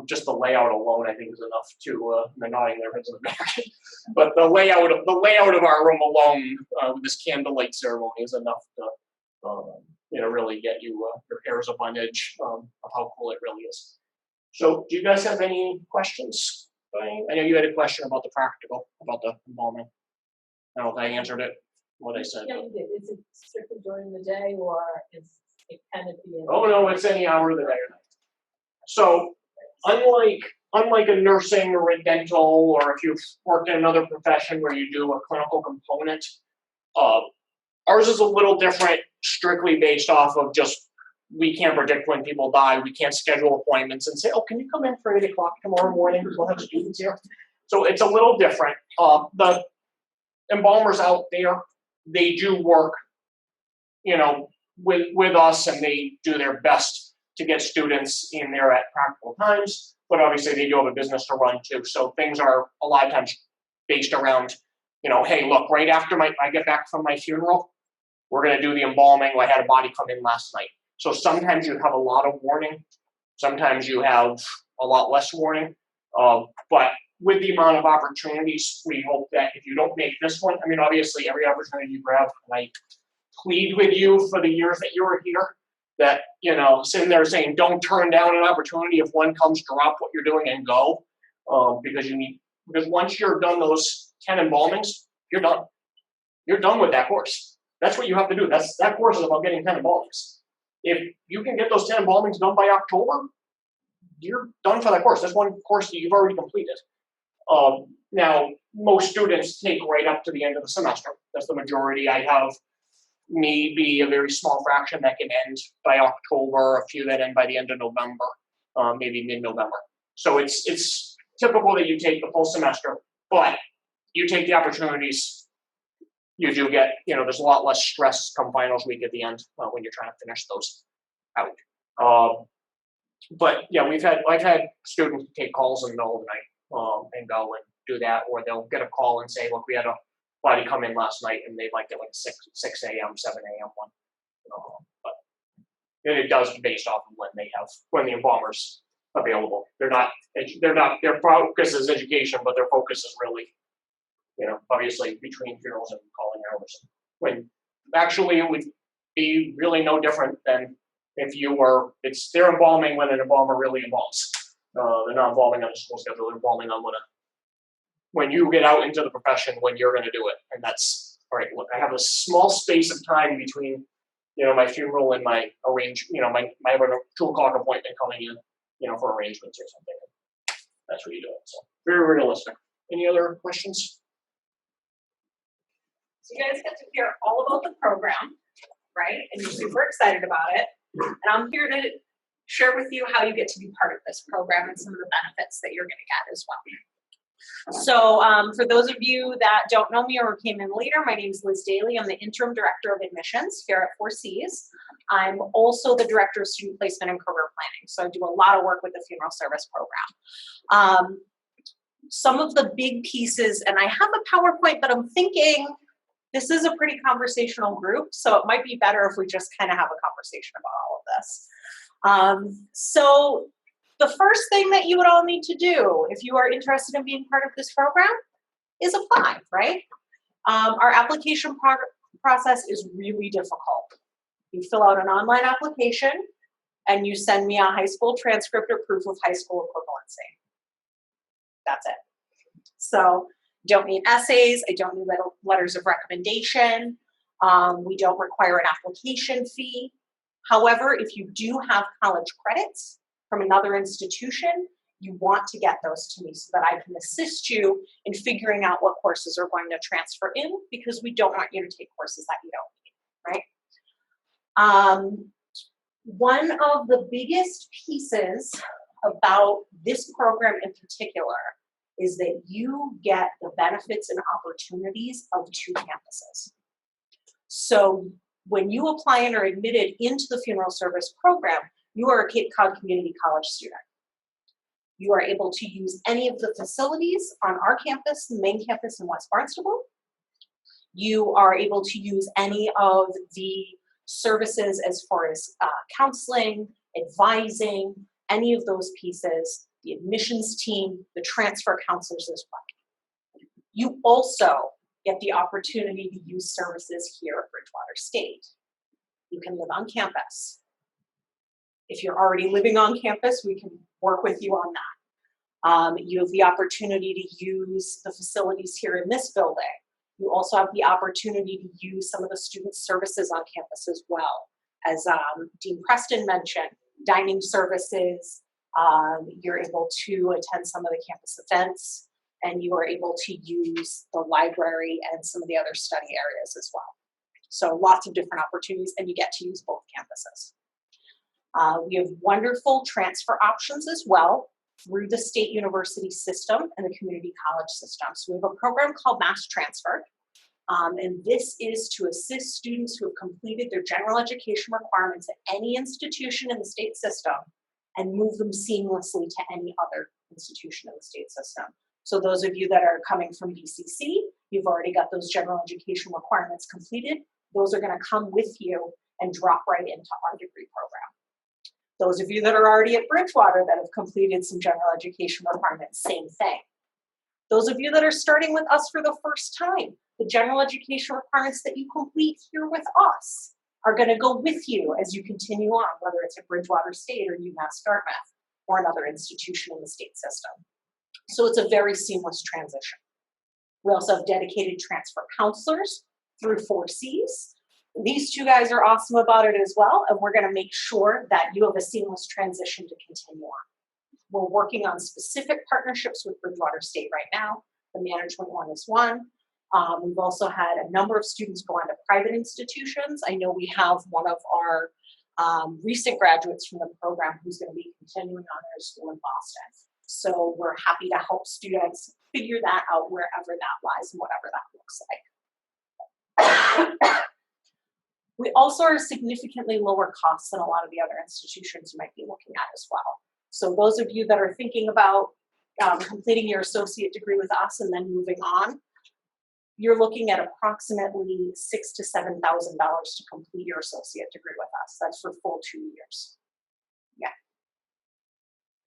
C: Just the layout alone, I think, is enough to. They're nodding their heads in the back. But the layout of our room alone with this candlelight ceremony is enough to really get you your hairs up on edge of how cool it really is. So, do you guys have any questions? I know you had a question about the practical, about the embalming. I don't know if I answered it. What I said.
B: Yeah, you did. Is it strictly during the day, or is it kind of be?
C: Oh no, it's any hour of the day or night. So, unlike a nursing or a dental, or if you've worked in another profession where you do a clinical component, ours is a little different, strictly based off of just we can't predict when people die. We can't schedule appointments and say, oh, can you come in for 8 o'clock tomorrow morning? We'll have students here. So it's a little different. The embalmers out there, they do work, with us, and they do their best to get students in there at practical times. But obviously, they do have a business to run too. So things are a lot of times based around, hey, look, right after I get back from my funeral, we're going to do the embalming. I had a body come in last night. So sometimes you have a lot of warning. Sometimes you have a lot less warning. But with the amount of opportunities, we hope that if you don't make this one, obviously every opportunity you grab, and I plead with you for the years that you were here, that, sitting there saying, don't turn down an opportunity. If one comes, drop what you're doing and go. Because once you're done those 10 embalmings, you're done. You're done with that course. That's what you have to do. That course is about getting 10 embalmings. If you can get those 10 embalmings done by October, you're done for that course. That's one course that you've already completed. Now, most students take right up to the end of the semester. That's the majority. I have maybe a very small fraction that can end by October, a few that end by the end of November, maybe mid-November. So it's typical that you take the full semester, but you take the opportunities. You do get, there's a lot less stress come finals week at the end when you're trying to finish those out. But yeah, I've had students take calls in the middle of the night and go and do that, or they'll get a call and say, look, we had a body come in last night and they'd like it like 6 a.m., 7 a.m. one. But it does based off of when the embalmers available. Their focus is education, but their focus is really, obviously between funerals and calling hours. When actually it would be really no different than if they're embalming when an embalmer really embalms. They're not embalming on a school schedule, they're embalming on when you get out into the profession, when you're going to do it. And that's, all right, look, I have a small space of time between, my funeral and my my have a 2 o'clock appointment coming in, for arrangements or something. That's what you do it. So very realistic. Any other questions?
A: So you guys get to hear all about the program, right? And you're super excited about it. And I'm here to share with you how you get to be part of this program and some of the benefits that you're going to get as well. So for those of you that don't know me or came in later, my name is Liz Daly. I'm the Interim Director of Admissions here at 4Cs. I'm also the Director of Student Placement and Career Planning. So I do a lot of work with the funeral service program. Some of the big pieces, and I have a PowerPoint, but I'm thinking this is a pretty conversational group, so it might be better if we just kind of have a conversation about all of this. So the first thing that you would all need to do if you are interested in being part of this program is apply, right? Our application process is really difficult. You fill out an online application and you send me a high school transcript or proof of high school equivalency. That's it. So don't need essays. I don't need letters of recommendation. We don't require an application fee. However, if you do have college credits from another institution, you want to get those to me so that I can assist you in figuring out what courses are going to transfer in, because we don't want you to take courses that you don't need, right? One of the biggest pieces about this program in particular is that you get the benefits and opportunities of 2 campuses. So when you apply and are admitted into the funeral service program, you are a Cape Cod Community College student. You are able to use any of the facilities on our campus, the main campus in West Barnstable. You are able to use any of the services as far as counseling, advising, any of those pieces, the admissions team, the transfer counselors as well. You also get the opportunity to use services here at Bridgewater State. You can live on campus. If you're already living on campus, we can work with you on that. You have the opportunity to use the facilities here in this building. You also have the opportunity to use some of the student services on campus as well. As Dean Preston mentioned, dining services, you're able to attend some of the campus events, and you are able to use the library and some of the other study areas as well. So lots of different opportunities, and you get to use both campuses. We have wonderful transfer options as well through the state university system and the community college system. So we have a program called Mass Transfer, and this is to assist students who have completed their general education requirements at any institution in the state system and move them seamlessly to any other institution in the state system. So those of you that are coming from BCC, you've already got those general education requirements completed. Those are going to come with you and drop right into our degree program. Those of you that are already at Bridgewater that have completed some general education requirements, same thing. Those of you that are starting with us for the first time, the general education requirements that you complete here with us are going to go with you as you continue on, whether it's at Bridgewater State or UMass Dartmouth or another institution in the state system. So it's a very seamless transition. We also have dedicated transfer counselors through 4Cs. These 2 guys are awesome about it as well, and we're going to make sure that you have a seamless transition to continue on. We're working on specific partnerships with Bridgewater State right now. The management one is one. We've also had a number of students go on to private institutions. I know we have one of our recent graduates from the program who's going to be continuing on their school in Boston. So we're happy to help students figure that out wherever that lies and whatever that looks like. We also are significantly lower cost than a lot of the other institutions you might be looking at as well. So those of you that are thinking about completing your associate degree with us and then moving on, you're looking at approximately $6,000 to $7,000 to complete your associate degree with us. That's for full 2 years. Yeah.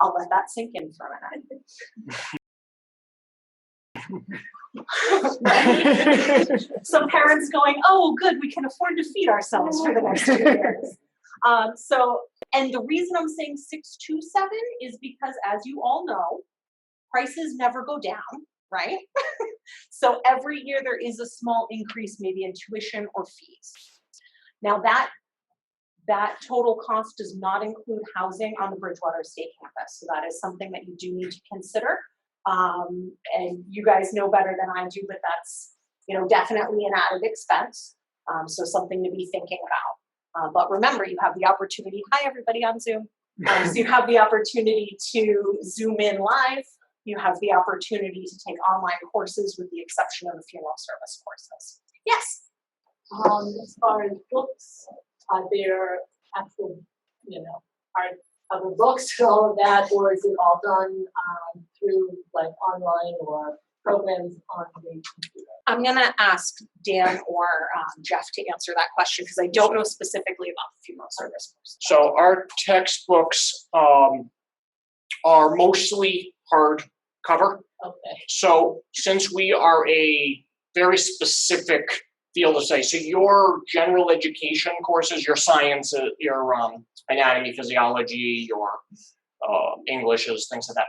A: I'll let that sink in for a minute. Some parents going, oh, good, we can afford to feed ourselves for the next 2 years. And the reason I'm saying 6 to 7 is because, as you all know, prices never go down, right? So every year there is a small increase, maybe in tuition or fees. Now that total cost does not include housing on the Bridgewater State campus. So that is something that you do need to consider. And you guys know better than I do, but that's, definitely an added expense. So something to be thinking about. But remember, you have the opportunity. Hi, everybody on Zoom. So you have the opportunity to Zoom in live. You have the opportunity to take online courses with the exception of the funeral service courses. Yes?
B: As far as books, are there actual, are the books and all of that, or is it all done through like online or programs on the computer?
A: I'm going to ask Dan or Jeff to answer that question because I don't know specifically about the funeral service courses.
C: So our textbooks are mostly hardcover.
B: Okay.
C: So since we are a very specific field to say, so your general education courses, your science, your anatomy, physiology, your Englishes, things like that,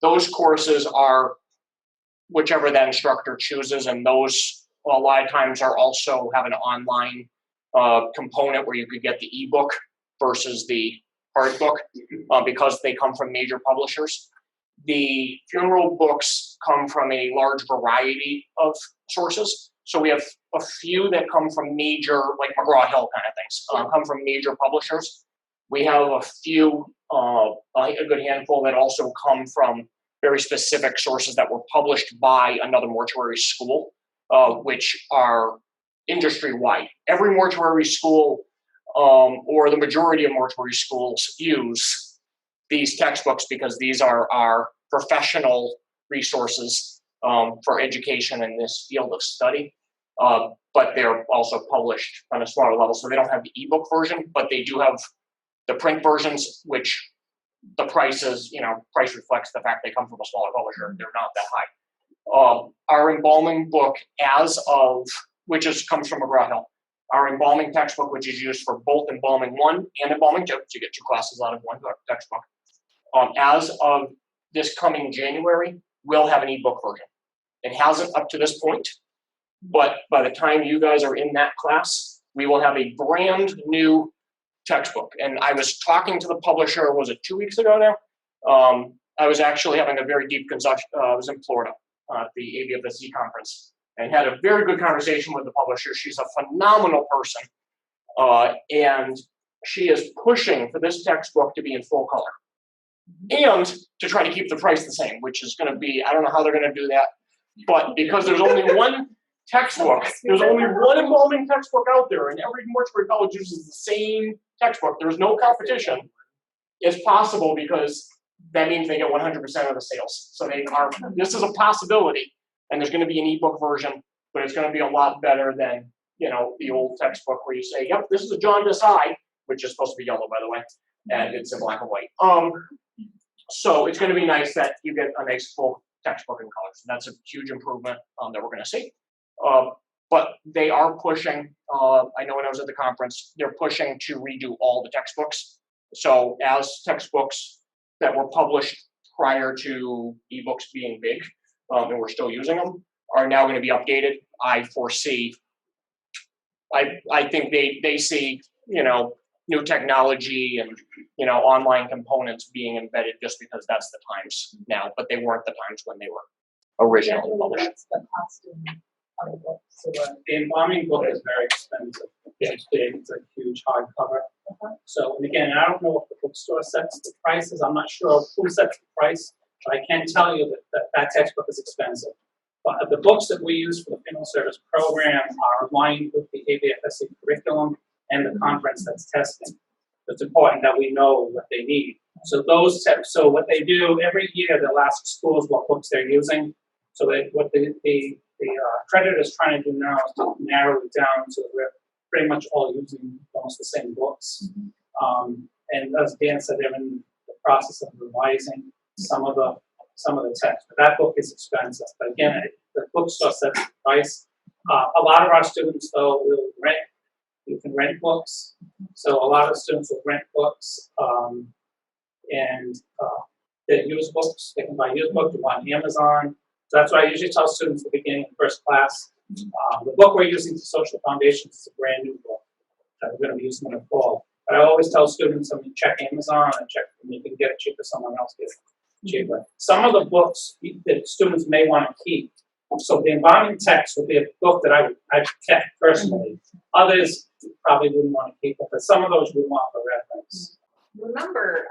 C: those courses are whichever that instructor chooses, and those a lot of times are also have an online component where you could get the ebook versus the hard book because they come from major publishers. The funeral books come from a large variety of sources. So we have a few that come from major, like McGraw-Hill kind of things, come from major publishers. We have a few, a good handful that also come from very specific sources that were published by another mortuary school, which are industry-wide. Every mortuary school, or the majority of mortuary schools, use these textbooks because these are our professional resources for education in this field of study. But they're also published on a smaller level, so they don't have the ebook version, but they do have the print versions, which the prices, price reflects the fact they come from a smaller publisher. They're not that high. Our embalming book, comes from McGraw-Hill. Our embalming textbook, which is used for both embalming 1 and embalming 2, so you get 2 classes out of 1 textbook. As of this coming January, we'll have an ebook version. It hasn't up to this point, but by the time you guys are in that class, we will have a brand new textbook. And I was talking to the publisher, was it 2 weeks ago now? I was actually having a very deep discussion. I was in Florida at the ABFSC conference and had a very good conversation with the publisher. She's a phenomenal person. And she is pushing for this textbook to be in full color and to try to keep the price the same, which is going to be, I don't know how they're going to do that, but because there's only one textbook, there's only one embalming textbook out there, and every mortuary college uses the same textbook. There's no competition. It's possible because that means they get 100% of the sales. So this is a possibility, and there's going to be an ebook version, but it's going to be a lot better than, the old textbook where you say, yep, this is a John Desai, which is supposed to be yellow, by the way, and it's in black and white. So it's going to be nice that you get a nice full textbook in color. So that's a huge improvement that we're going to see. But they are pushing, I know when I was at the conference, they're pushing to redo all the textbooks. So as textbooks that were published prior to ebooks being big, and we're still using them, are now going to be updated. I foresee, I think they see, new technology and, online components being embedded just because that's the times now, but they weren't the times when they were originally published.
B: What's the cost of the book?
D: So the embalming book is very expensive. It's big, it's a huge hardcover. So, and again, I don't know if the bookstore sets the prices. I'm not sure who sets the price, but I can tell you that textbook is expensive. But the books that we use for the funeral service program are aligned with the ABFSC curriculum and the conference that's testing. It's important that we know what they need. So so what they do every year, they'll ask schools what books they're using. So what the accreditor is trying to do now is to narrow it down so that we're pretty much all using almost the same books. And as Dan said, they're in the process of revising some of the text. But that book is expensive. But again, the bookstore sets the price. A lot of our students, though, will rent. You can rent books. So a lot of students will rent books. And they use books. They can buy used books on Amazon. So that's why I usually tell students at the beginning of first class, the book we're using for Social Foundations is a brand new book that we're going to be using in the fall. But I always tell students, check Amazon and check if you can get it cheaper, someone else gets it cheaper. Some of the books that students may want to keep. So the embalming text would be a book that I've kept personally. Others probably wouldn't want to keep it, but some of those we want for reference.
A: Remember,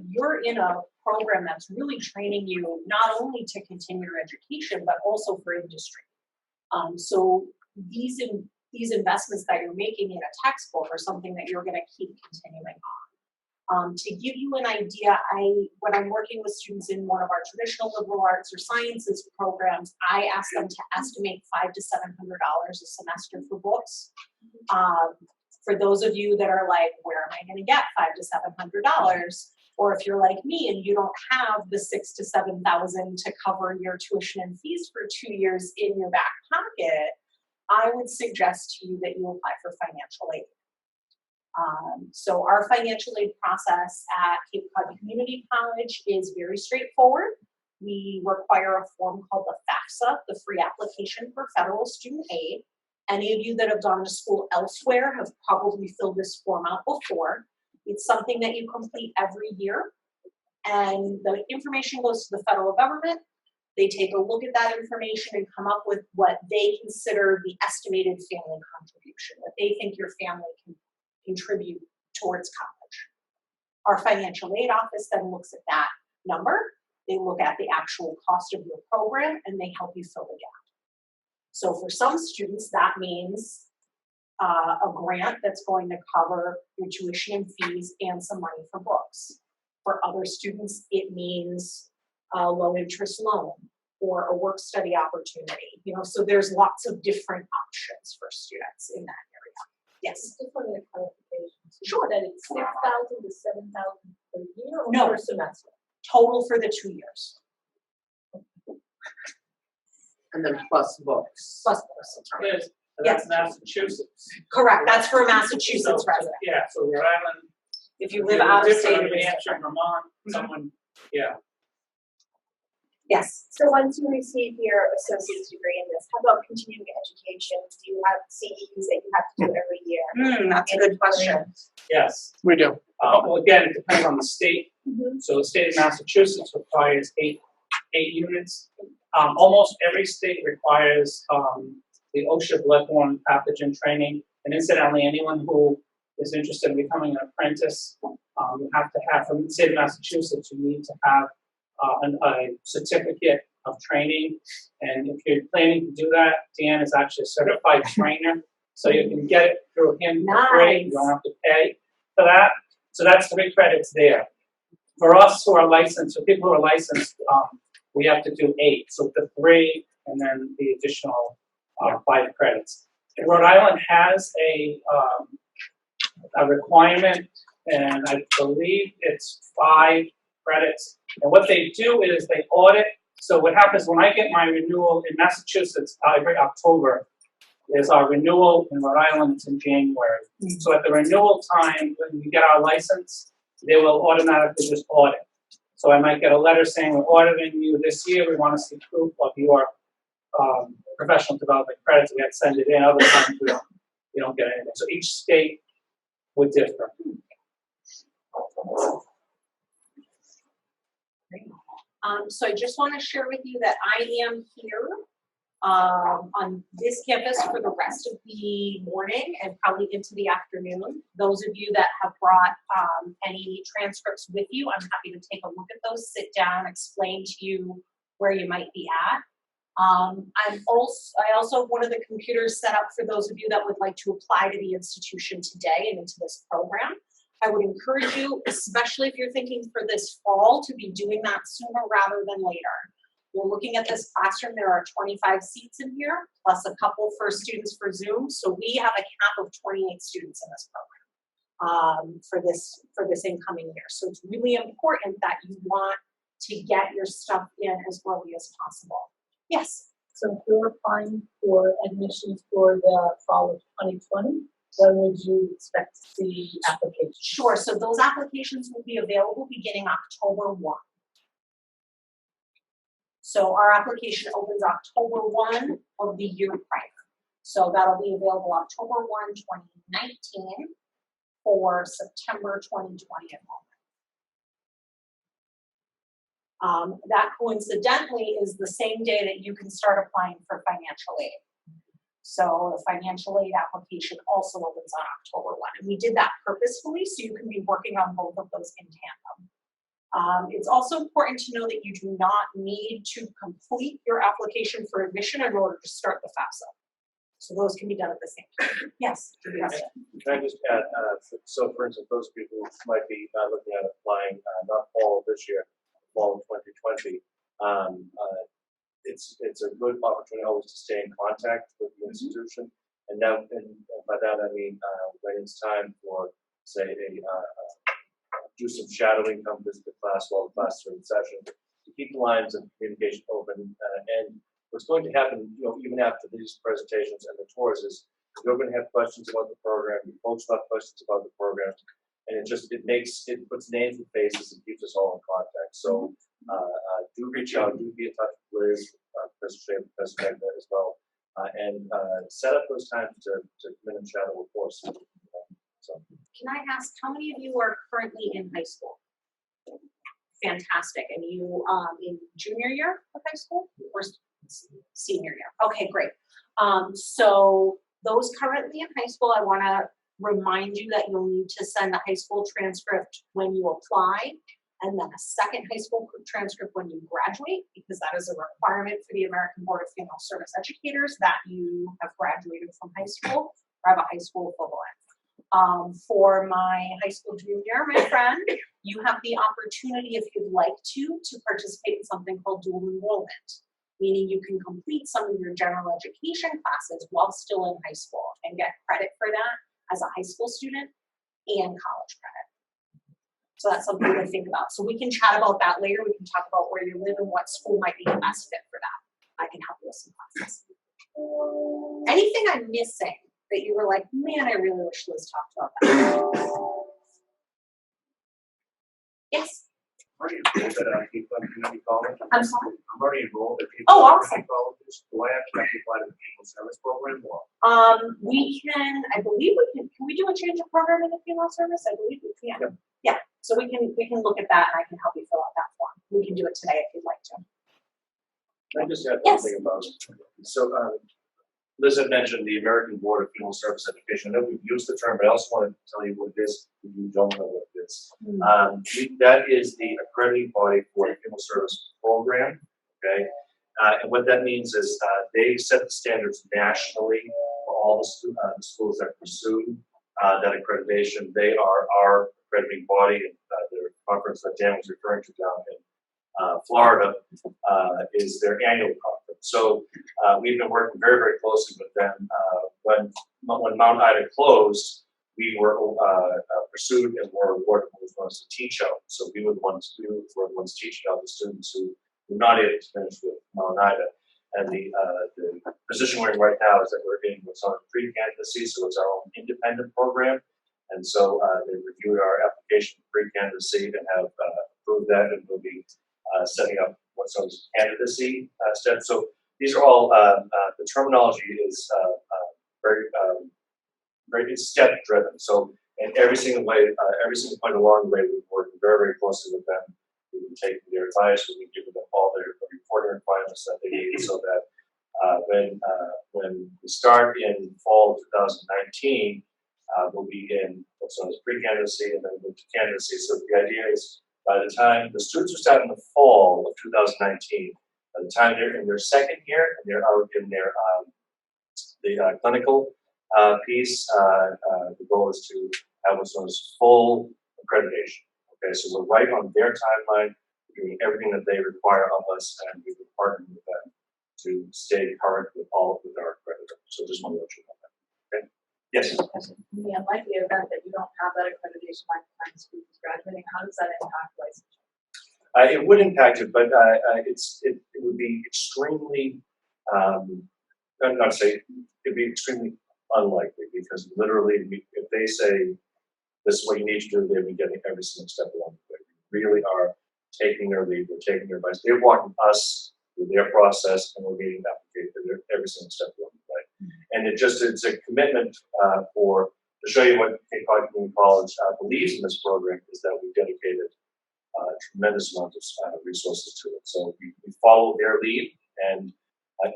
A: you're in a program that's really training you not only to continue your education, but also for industry. So these investments that you're making in a textbook are something that you're going to keep continuing on. To give you an idea, when I'm working with students in one of our traditional liberal arts or sciences programs, I ask them to estimate $500 to $700 a semester for books. For those of you that are like, where am I going to get $500 to $700? Or if you're like me and you don't have the $6,000 to $7,000 to cover your tuition and fees for 2 years in your back pocket, I would suggest to you that you apply for financial aid. So our financial aid process at Cape Cod Community College is very straightforward. We require a form called the FAFSA, the Free Application for Federal Student Aid. Any of you that have gone to school elsewhere have probably filled this form out before. It's something that you complete every year, and the information goes to the federal government. They take a look at that information and come up with what they consider the estimated family contribution, what they think your family can contribute towards college. Our financial aid office then looks at that number. They look at the actual cost of your program and they help you fill the gap. So for some students, that means a grant that's going to cover your tuition and fees and some money for books. For other students, it means a low interest loan or a work study opportunity. So there's lots of different options for students in that area. Yes.
B: Just wanted a clarification. So
A: Sure.
B: That it's 6,000 to 7,000 per year or
A: No.
B: per semester?
A: Total for the 2 years.
G: And then plus books.
A: Plus books.
D: Yes,
A: Yes.
D: that's Massachusetts.
A: Correct. That's for a Massachusetts
D: So,
A: resident.
D: yeah, so Rhode Island.
A: If you live out of
D: different,
A: state,
D: New
A: it's
D: Hampshire,
A: different.
D: Vermont,
A: Mhm.
D: someone, yeah.
A: Yes.
F: So once you receive your associate's degree in this, how about continuing education? Do you have CEUs that you have to do every year?
A: That's a good question.
D: Yes.
C: We do.
D: Well, again, it depends on the state.
F: Mm-hmm.
D: So the state of Massachusetts requires eight units. Almost every state requires the OSHA bloodborne pathogen training. And incidentally, anyone who is interested in becoming an apprentice, you have to have, from the state of Massachusetts, you need to have a certificate of training. And if you're planning to do that, Dan is actually a certified trainer. So you can get it through him for free. You don't have to pay for that. So that's 3 credits there. For us who are licensed, for people who are licensed, we have to do 8. So the 3 and then the additional 5 credits. Rhode Island has a requirement, and I believe it's 5 credits. And what they do is they audit. So what happens when I get my renewal in Massachusetts, every October is our renewal. In Rhode Island, it's in January. So at the renewal time, when we get our license, they will automatically just audit. So I might get a letter saying, we're auditing you this year, we want to see proof of your professional development credits. We have to send it in, other times we don't get anything. So each state would differ.
A: So I just want to share with you that I am here on this campus for the rest of the morning and probably into the afternoon. Those of you that have brought any transcripts with you, I'm happy to take a look at those, sit down, explain to you where you might be at. I also have one of the computers set up for those of you that would like to apply to the institution today and into this program. I would encourage you, especially if you're thinking for this fall, to be doing that sooner rather than later. We're looking at this classroom. There are 25 seats in here, plus a couple for students for Zoom. So we have a cap of 28 students in this program for this incoming year. So it's really important that you want to get your stuff in as early as possible. Yes.
B: So if you're applying for admissions for the fall of 2020, when would you expect to see applications?
A: Sure. So those applications will be available beginning October 1. So our application opens October 1 of the year prior. So that'll be available October 1, 2019 for September 2020 enrollment. That coincidentally is the same day that you can start applying for financial aid. So the financial aid application also opens on October 1. And we did that purposefully so you can be working on both of those in tandem. It's also important to know that you do not need to complete your application for admission in order to start the FAFSA. So those can be done at the same time. Yes?
E: Can I just add, so for instance, those people who might be looking at applying, not fall of this year, fall of 2020, it's a good opportunity always to stay in contact with the institution. And now, and by that I mean when it's time for, say, do some shadowing, come visit the class while the class is in session, to keep the lines of communication open. And what's going to happen, even after these presentations and the tours is you're going to have questions about the program, you folks have questions about the program, and it puts names and faces and keeps us all in contact. So do reach out, do be in touch with Liz, Professor Shea, Professor Magna as well. and set up those times to come in and chat with us. So,
A: Can I ask, how many of you are currently in high school? Fantastic. And you in junior year of high school or senior year? Okay, great. So those currently in high school, I want to remind you that you'll need to send a high school transcript when you apply, and then a second high school transcript when you graduate, because that is a requirement for the American Board of Female Service Educators that you have graduated from high school or have a high school equivalent. For my high school junior, my friend, you have the opportunity, if you'd like to participate in something called dual enrollment, meaning you can complete some of your general education classes while still in high school and get credit for that as a high school student and college credit. So that's something to think about. So we can chat about that later. We can talk about where you live and what school might be the best fit for that. I can help you with some classes. Anything I'm missing that you were like, man, I really wish Liz talked about that? Yes.
E: I'm already enrolled at Cape Cod Community College.
A: I'm sorry?
E: I'm already enrolled at Cape
A: Oh,
E: Cod
A: awesome.
E: Community College. Do I actually have to apply to the People Service Program? Or?
A: We can, I believe can we do a change of program in the female service? I believe we can.
E: Yep.
A: Yeah, so we can look at that and I can help you fill out that form. We can do it today if you'd like to.
E: I just had
A: Yes.
E: one thing about it. So, Liz had mentioned the American Board of Female Service Education. I know we've used the term, but I also want to tell you what it is if you don't know what it is. That is the accrediting body for the Female Service Program, okay? And what that means is they set the standards nationally for all the schools that pursue that accreditation. They are our accrediting body, and the conference that Dan was referring to down in Florida is their annual conference. So we've been working very, very closely with them. When Mount Ida closed, we were pursued and were awarded what was known as the teach out. So we were the ones teaching out the students who were not able to finish with Mount Ida. And the position we're in right now is that we're in what's known as pre-candidacy, so it's our own independent program. And so they reviewed our application for pre-candidacy and have approved that, and we'll be setting up what's known as candidacy steps. So these are all, the terminology is very step driven. So in every single point along the way, we've worked very, very closely with them. We've been taking their advice, we've been giving them all their reporting requirements that they need, so that when we start in fall of 2019, we'll be in what's known as pre-candidacy and then move to candidacy. So the idea is by the time the students who start in the fall of 2019, by the time they're in their second year and they're out in their the clinical piece, the goal is to have what's known as full accreditation. Okay, so we're right on their timeline, doing everything that they require of us, and we've been partnering with them to stay current with our accreditor. So just want to let you know that. Okay. Yes.
I: In the unlikely event that you don't have that accreditation by the time the student is graduating, how does that impact licensure?
E: It would impact it, but it would be extremely, not say, it'd be extremely unlikely, because literally, if they say this is what you need to do, they'll be getting every single step along the way. We really are taking their lead, we're taking their advice. They're walking us through their process, and we're meeting that every single step along the way. And it's a commitment to show you what Cape Cod Community College believes in this program, is that we've dedicated a tremendous amount of resources to it. So we follow their lead, and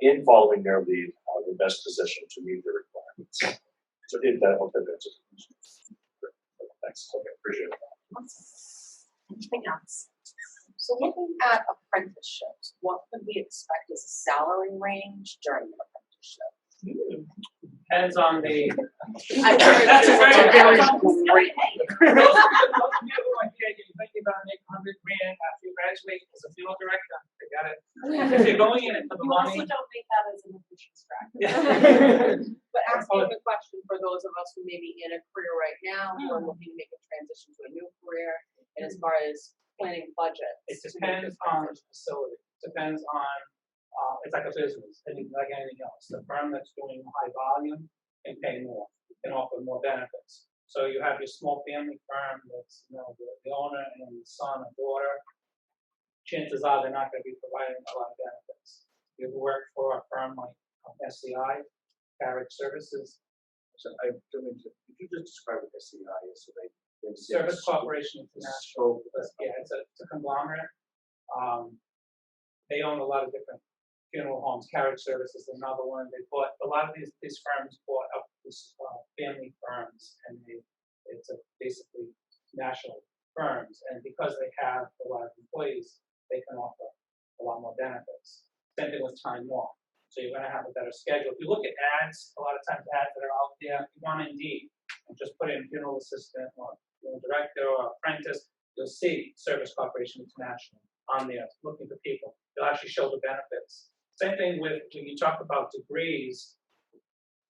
E: in following their lead, we're best positioned to meet their requirements. So I hope that answers the question. Thanks. Okay, appreciate it.
A: Anything else?
H: So looking at apprenticeships, what could we expect as a salary range during the apprenticeship?
D: Depends on the.
H: That's a very great.
D: You think you're gonna make $100,000 after you graduate as a field director. I got it. If you're going in it for the
A: You also
D: money.
A: don't make that as an admissions strategy.
H: But asking the question for those of us who may be in a career right now, who are looking to make a transition to a new career, and as far as planning budgets.
D: It depends on the facility. Depends on, it's like a business, like anything else. The firm that's doing high volume can pay more, can offer more benefits. So you have your small family firm that's, the owner and the son or daughter. Chances are they're not going to be providing a lot of benefits. You work for a firm like SCI, Carriage Services,
E: So I don't mean to, could you just describe what SCI is so they.
D: Service Corporation International.
E: So,
D: It's a conglomerate. They own a lot of different funeral homes. Carriage Services is another one. They bought a lot of these firms bought up these family firms, and it's basically national firms. And because they have a lot of employees, they can offer a lot more benefits. Same thing with time off. So you're going to have a better schedule. If you look at ads, a lot of times ads that are out there, you want Indeed, and just put in funeral assistant or funeral director or apprentice, you'll see Service Corporation International on there looking for people. They'll actually show the benefits. Same thing with when you talk about degrees,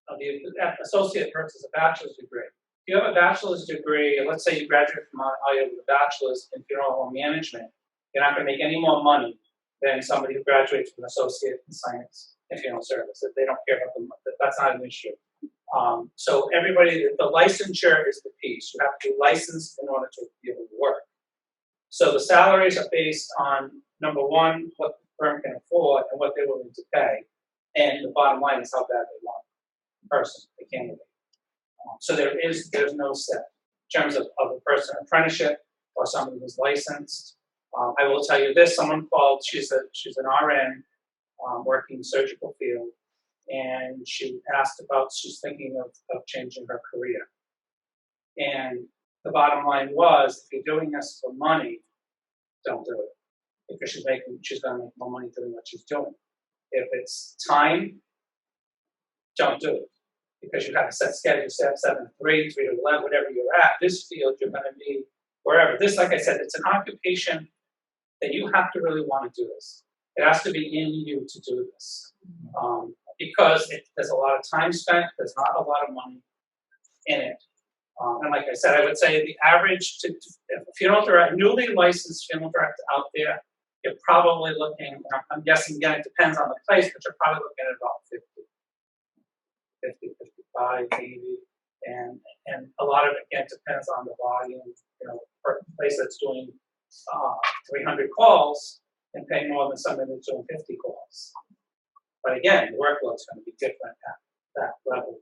D: the associate versus a bachelor's degree. If you have a bachelor's degree, and let's say you graduate from Mount Aya with a bachelor's in funeral home management, you're not going to make any more money than somebody who graduates with an associate in science and funeral services. They don't care about that's not an issue. So everybody, the licensure is the piece. You have to be licensed in order to be able to work. So the salaries are based on, number one, what the firm can afford and what they're willing to pay. And the bottom line is how bad they want the person, the candidate. So there's no set in terms of a person apprenticeship or somebody who's licensed. I will tell you this, someone called, she's an RN working in the surgical field, and she asked about, she's thinking of changing her career. And the bottom line was, if you're doing this for money, don't do it. Because she's going to make more money doing what she's doing. If it's time, don't do it. Because you have a set schedule, 7 to 3, 3 to 11, whatever you're at. This field, you're going to be wherever. This, like I said, it's an occupation that you have to really want to do this. It has to be in you to do this. Because there's a lot of time spent, there's not a lot of money in it. And like I said, I would say the average funeral director, newly licensed funeral director out there, you're probably looking, I'm guessing, again, it depends on the place, but you're probably looking at about 50, 55 maybe. And a lot of it, again, depends on the volume. You know, for a place that's doing 300 calls and paying more than somebody that's doing 50 calls. But again, the workload's going to be different at that level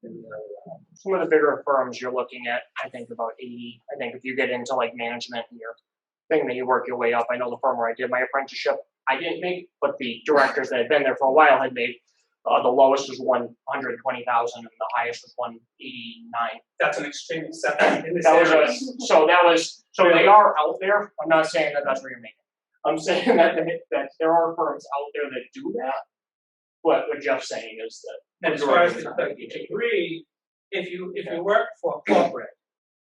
D: than the other.
C: Some of the bigger firms you're looking at, I think about 80. I think if you get into like management and you're thinking that you work your way up, I know the firm where I did my apprenticeship, I didn't make, but the directors that had been there for a while had made. The lowest was 120,000 and the highest was 189.
D: That's an extreme exception in this
C: That
D: area.
C: so they are out there. I'm not saying that that's where you're making. I'm saying that there are firms out there that do that. What Jeff's saying is that.
D: And as far as the degree, if you work for a corporate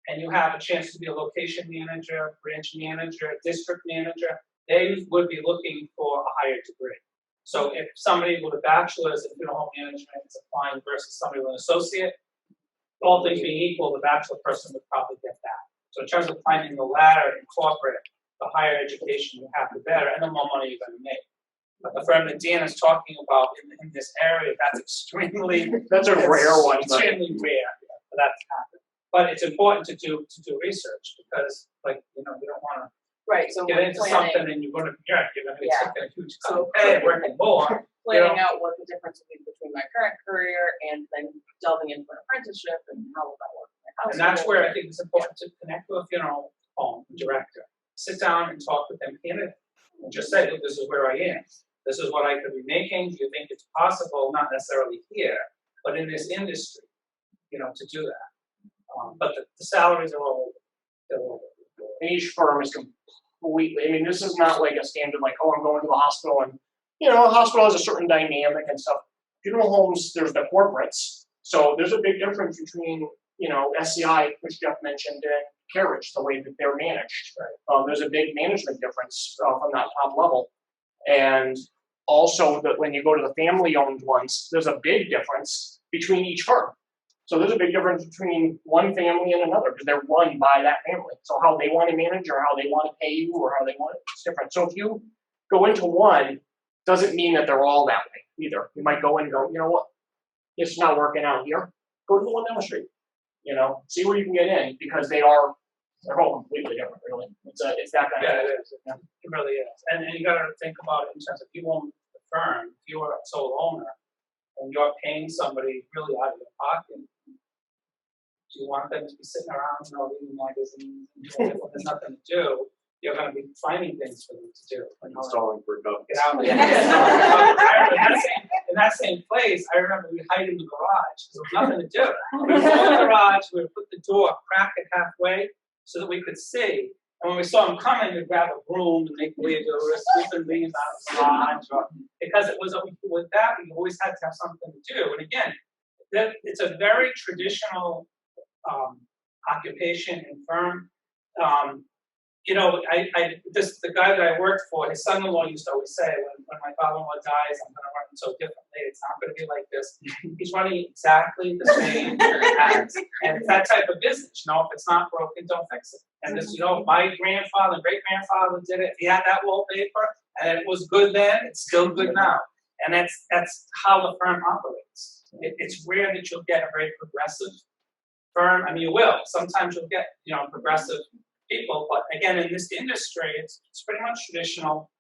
D: and you have a chance to be a location manager, branch manager, district manager, they would be looking for a higher degree. So if somebody with a bachelor's in funeral home management is applying versus somebody with an associate, all things being equal, the bachelor person would probably get that. So in terms of climbing the ladder in corporate, the higher education you have, the better, and the more money you're going to make. But the firm that Dan is talking about in this area, that's extremely
C: That's a rare one.
D: Extremely rare for that to happen. But it's important to do research because, like, you don't want to
H: Right, so
D: get
H: we're
D: into something and you're going to be taking a huge cut of pay, working more.
H: planning out what the difference would be between my current career and then delving into an apprenticeship and how will that work in my house.
D: And that's where I think it's important to connect with a funeral home director. Sit down and talk with them candidly and just say, look, this is where I am. This is what I could be making. Do you think it's possible, not necessarily here, but in this industry, to do that? But the salaries are all over.
C: And each firm is completely, I mean, this is not like a standard, like, oh, I'm going to the hospital and, a hospital has a certain dynamic and stuff. Funeral homes, there's the corporates. So there's a big difference between, SCI, which Jeff mentioned, and Carriage, the way that they're managed. Right. There's a big management difference from that top level. And also that when you go to the family-owned ones, there's a big difference between each firm. So there's a big difference between one family and another because they're run by that family. So how they want to manage or how they want to pay you or how they want it, it's different. So if you go into one, doesn't mean that they're all that way either. You might go in and go, you know what, it's not working out here. Go to the one down the street. See where you can get in because they're all completely different, really. It's that kind of thing.
D: It is. It really is. And you got to think about it in terms of you own the firm, if you are a sole owner, and you're paying somebody really out of your pocket, do you want them to be sitting around, reading magazines and doing it when there's nothing to do? You're going to be finding things for them to do.
E: Installing for government.
D: Get out. In that same place, I remember we'd hide in the garage because there was nothing to do. We would go in the garage, we would put the door, crack it halfway so that we could see. And when we saw them coming, we'd grab a broom and make believe they were sweeping leaves out of the garage. Because it was with that, we always had to have something to do. And again, it's a very traditional occupation and firm. The guy that I worked for, his son-in-law used to always say, when my father-in-law dies, I'm going to run so differently. It's not going to be like this. He's running exactly the same and it's that type of business. If it's not broken, don't fix it. And this, my grandfather and great-grandfather did it. He had that wallpaper, and it was good then. It's still good now. And that's how the firm operates. It's rare that you'll get a very progressive firm. I mean, you will. Sometimes you'll get, progressive people, but again, in this industry, it's pretty much traditional.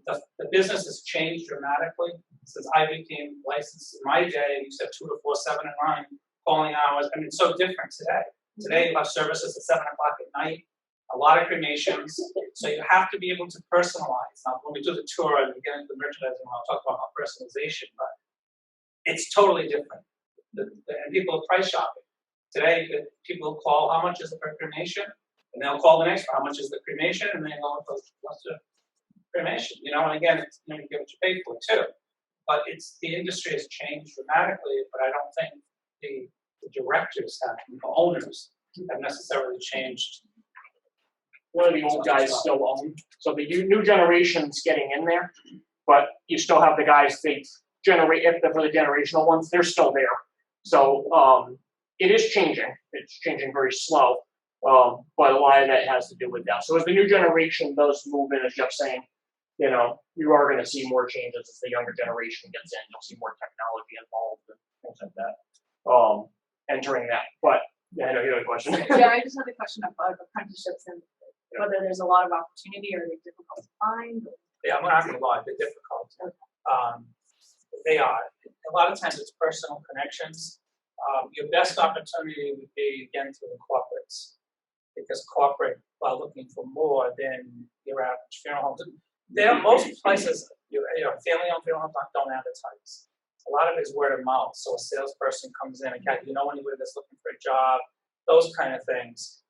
D: The business has changed dramatically since I became licensed in my day. You said 2 to 4, 7 to 9 calling hours. I mean, it's so different today. Today, you have services at 7 o'clock at night, a lot of cremations. So you have to be able to personalize. Now, when we do the tour and we get into the merchandising, I'll talk about personalization, but it's totally different. And people are price shopping. Today, people call, how much is it per cremation? And they'll call the next, how much is the cremation? And then they'll go, what's the cremation? And again, it's, you get what you pay for too. But the industry has changed dramatically, but I don't think the directors the owners have necessarily changed.
C: One of the old guys still own, so the new generation's getting in there, but you still have the guys for the generational ones, they're still there. So it is changing. It's changing very slow. But a lot of that has to do with that. So as the new generation does move in, as Jeff's saying, you are going to see more changes as the younger generation gets in. You'll see more technology involved and things like that. Entering that. But I know you had a question.
I: Yeah, I just had a question about apprenticeships and whether there's a lot of opportunity or they're difficult to find.
D: Yeah, I'm not going to lie, they're difficult. They are. A lot of times it's personal connections. Your best opportunity would be, again, through the corporates. Because corporate, while looking for more than your average funeral home, most places, family-owned funeral homes don't advertise. A lot of it is word of mouth. So a salesperson comes in and, anybody that's looking for a job, those kind of things.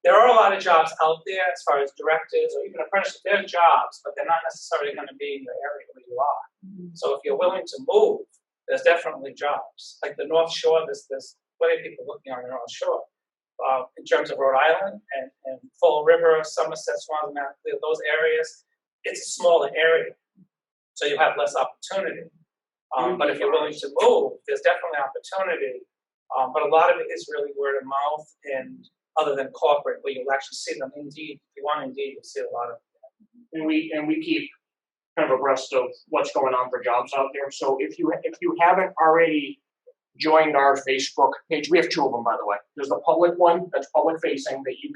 D: There are a lot of jobs out there as far as directors or even apprentices. There are jobs, but they're not necessarily going to be in your area where you are. Mm-hmm. So if you're willing to move, there's definitely jobs. Like the North Shore, there's plenty of people looking on the North Shore. In terms of Rhode Island and Fall River, Somerset, Swansea, those areas, it's a smaller area. So you have less opportunity. But if you're willing to move, there's definitely opportunity. But a lot of it is really word of mouth and other than corporate, where you'll actually see them. Indeed, if you want Indeed, you'll see a lot of it.
C: And we keep kind of abreast of what's going on for jobs out there. So if you haven't already joined our Facebook page, we have 2 of them, by the way. There's the public one that's public facing that you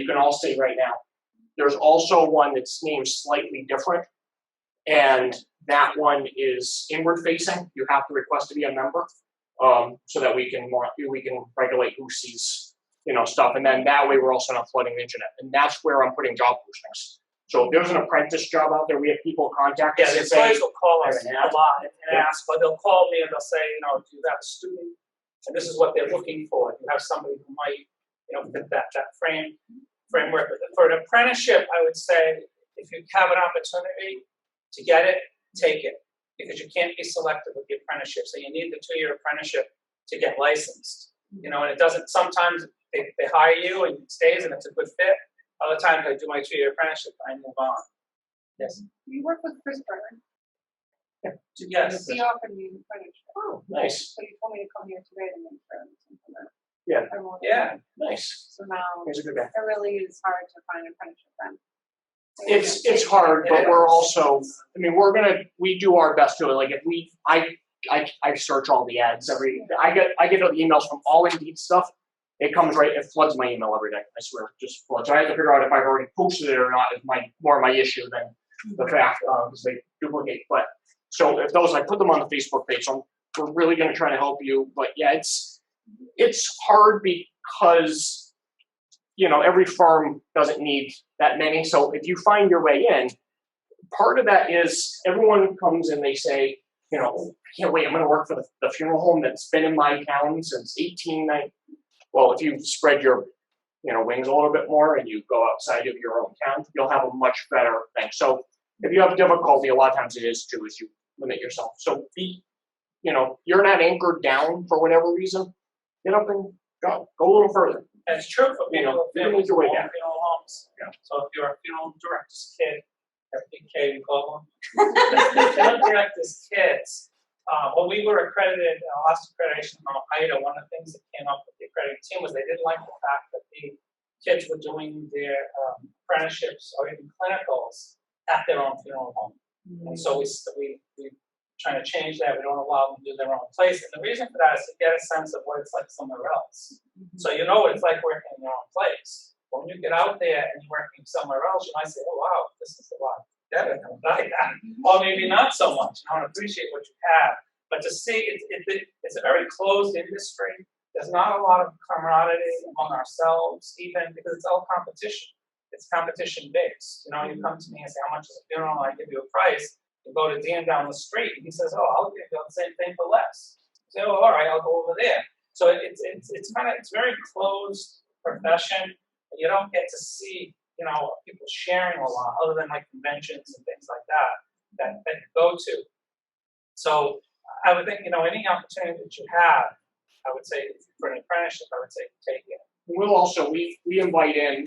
C: can all see right now. There's also one that's named slightly different, and that one is inward facing. You have to request to be a member, so that we can regulate who sees stuff, and then that way we're also not flooding the internet, and that's where I'm putting job postings. So if there's an apprentice job out there, we have people contact us.
D: Yeah, the employees will call us a lot and ask, but they'll call me and they'll say, do you have a student? And this is what they're looking for. You have somebody who might, fit that framework. For an apprenticeship, I would say if you have an opportunity to get it, take it. Because you can't be selective with the apprenticeship. So you need the 2-year apprenticeship to get licensed. And it doesn't, sometimes they hire you and it stays and it's a good fit. Other times I do my 2-year apprenticeship and I move on. Yes.
I: You work with Chris Byrne.
D: Yes.
I: He offered me an apprenticeship.
C: Oh, nice.
I: So he told me to come here today to make sure something that
C: Yeah.
I: I wanted.
C: Yeah. Nice.
I: So now
C: He's a good guy.
I: it really is hard to find an apprenticeship then.
C: It's hard, but we're also, we do our best to it. Like if I search all the ads I get the emails from all Indeed stuff. It comes it floods my email every day. I swear, it just floods. So I have to figure out if I've already posted it or not is more my issue than the fact, because they duplicate. But So if those, I put them on the Facebook page, so we're really gonna try to help you, but yeah, it's hard because, you know, every firm doesn't need that many, so if you find your way in, part of that is everyone comes and they say, you know, I can't wait, I'm gonna work for the funeral home that's been in my town since 1890. Well, if you spread your, you know, wings a little bit more and you go outside of your own town, you'll have a much better thing. So if you have difficulty, a lot of times it is too, is you limit yourself. So you know, you're not anchored down for whatever reason, get up and go a little further.
D: That's true for
C: You know,
D: people,
C: you can make your way down.
D: funeral homes.
C: Yeah.
D: So if you're a funeral director's kid, FDK, we call them. Funeral director's kids. When we were accredited, last accreditation from IDA, one of the things that came up with the accrediting team was they didn't like the fact that the kids were doing their apprenticeships or even clinicals at their own funeral home. And so we trying to change that. We don't allow them to do their own place. And the reason for that is to get a sense of what it's like somewhere else. So you know what it's like working in your own place. But when you get out there and you're working somewhere else, you might say, oh, wow, this is a lot better than what I got. Or maybe not so much. I want to appreciate what you have. But to see, it's a very closed industry. There's not a lot of camaraderie among ourselves, even because it's all competition. It's competition based. You know, you come to me and say, how much is a funeral? I give you a price. You go to Dan down the street, and he says, "Oh, I'll give you the same thing for less." You say, "Oh, all right, I'll go over there." So it's very closed profession. And you don't get to see, you know, people sharing a lot, other than like conventions and things like that you go to. So I would think, you know, any opportunity that you have, I would say for an apprenticeship, I would say take it.
C: We'll also we invite in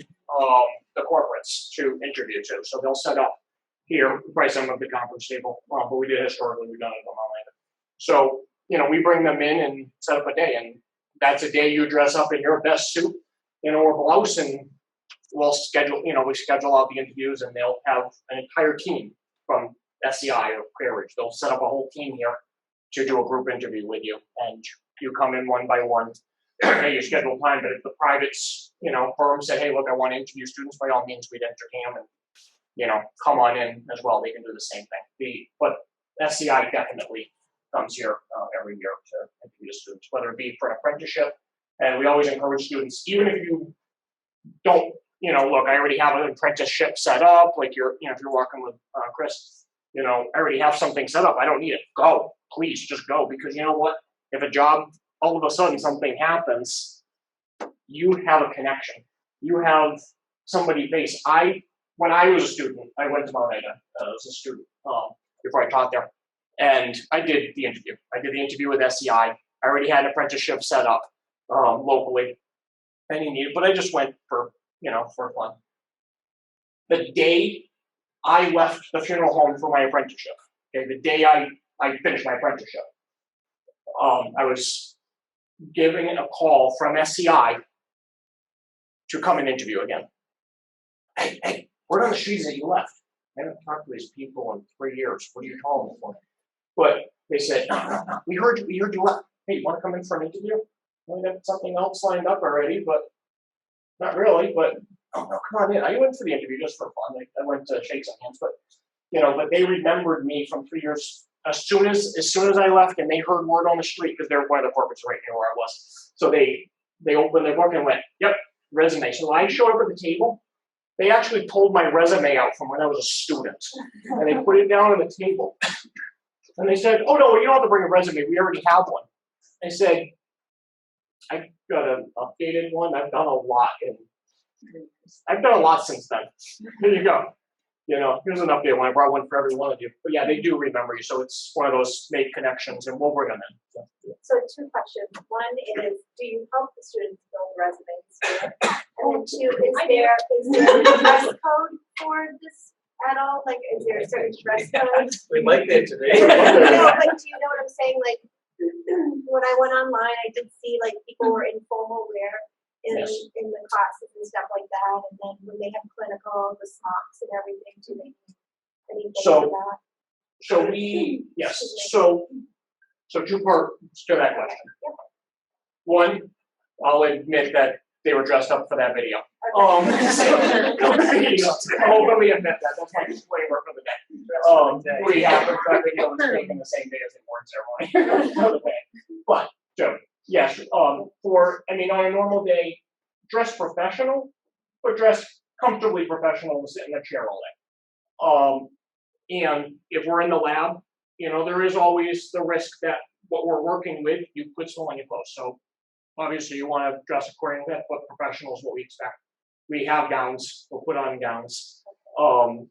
C: the corporates to interview too, so they'll set up here, probably some of the conference table, but we did historically, we've done it on Orlando. So, you know, we bring them in and set up a day, and that's a day you dress up in your best suit, you know, or blouse, and we'll schedule, you know, we schedule out the interviews, and they'll have an entire team from SCI or Clear Ridge. They'll set up a whole team here to do a group interview with you, and you come in one by one. You schedule time, but if the privates, you know, firms say, hey, look, I want to interview students, by all means, we'd entertain them, and you know, come on in as well. They can do the same thing. But SCI definitely comes here every year to interview students, whether it be for an apprenticeship. And we always encourage students, even if you don't, you know, look, I already have an apprenticeship set up. Like you know, if you're working with Chris, you know, I already have something set up. I don't need it. Go, please, just go, because you know what? If a job, all of a sudden something happens, you have a connection. You have somebody face. When I was a student, I went to Mount Ida as a student before I taught there, and I did the interview. I did the interview with SCI. I already had an apprenticeship set up locally. I didn't need it, but I just went for, you know, for fun. The day I left the funeral home for my apprenticeship, okay, the day I finished my apprenticeship, I was given a call from SCI to come and interview again. Hey, word on the streets that you left. I haven't talked to these people in 3 years. What are you calling me for? But they said, no. We heard you left. Hey, you want to come in for an interview? We got something else lined up already, but not really. But oh no, come on in. I went for the interview just for fun. I went to shake some hands, but you know, but they remembered me from 3 years. As soon as I left, and they heard word on the street, because they're one of the corporates right near where I was. So they opened their book and went, yep, resume. So when I showed up at the table, they actually pulled my resume out from when I was a student, and they put it down on the table. And they said, oh no, you don't have to bring a resume. We already have one. I said, I've got an updated one. I've done a lot since then. Here you go. You know, here's an update one. I brought one for every one of you. But yeah, they do remember you. So it's one of those make connections, and we'll bring them in.
F: So 2 questions. One is, do you help the students build resumes? And then 2, is there a dress code for this at all? Like, is there a certain dress code?
C: We like that today.
F: No, like, do you know what I'm saying? Like, when I went online, I did see like people were in formal wear in the classes and stuff like that. And then when they have clinical, the smocks and everything, do they need anything for that?
C: So 2 parts to that question. One, I'll admit that they were dressed up for that video. I'll openly admit that. That's my disclaimer for the day. We have, I think it was taken the same day as the award ceremony. But, so, yes, on a normal day, dress professional, but dress comfortably professional and sit in a chair all day. And if we're in the lab, there is always the risk that what we're working with, you put spill on your clothes. So obviously you want to dress accordingly, but professional is what we expect. We have gowns, we'll put on gowns. So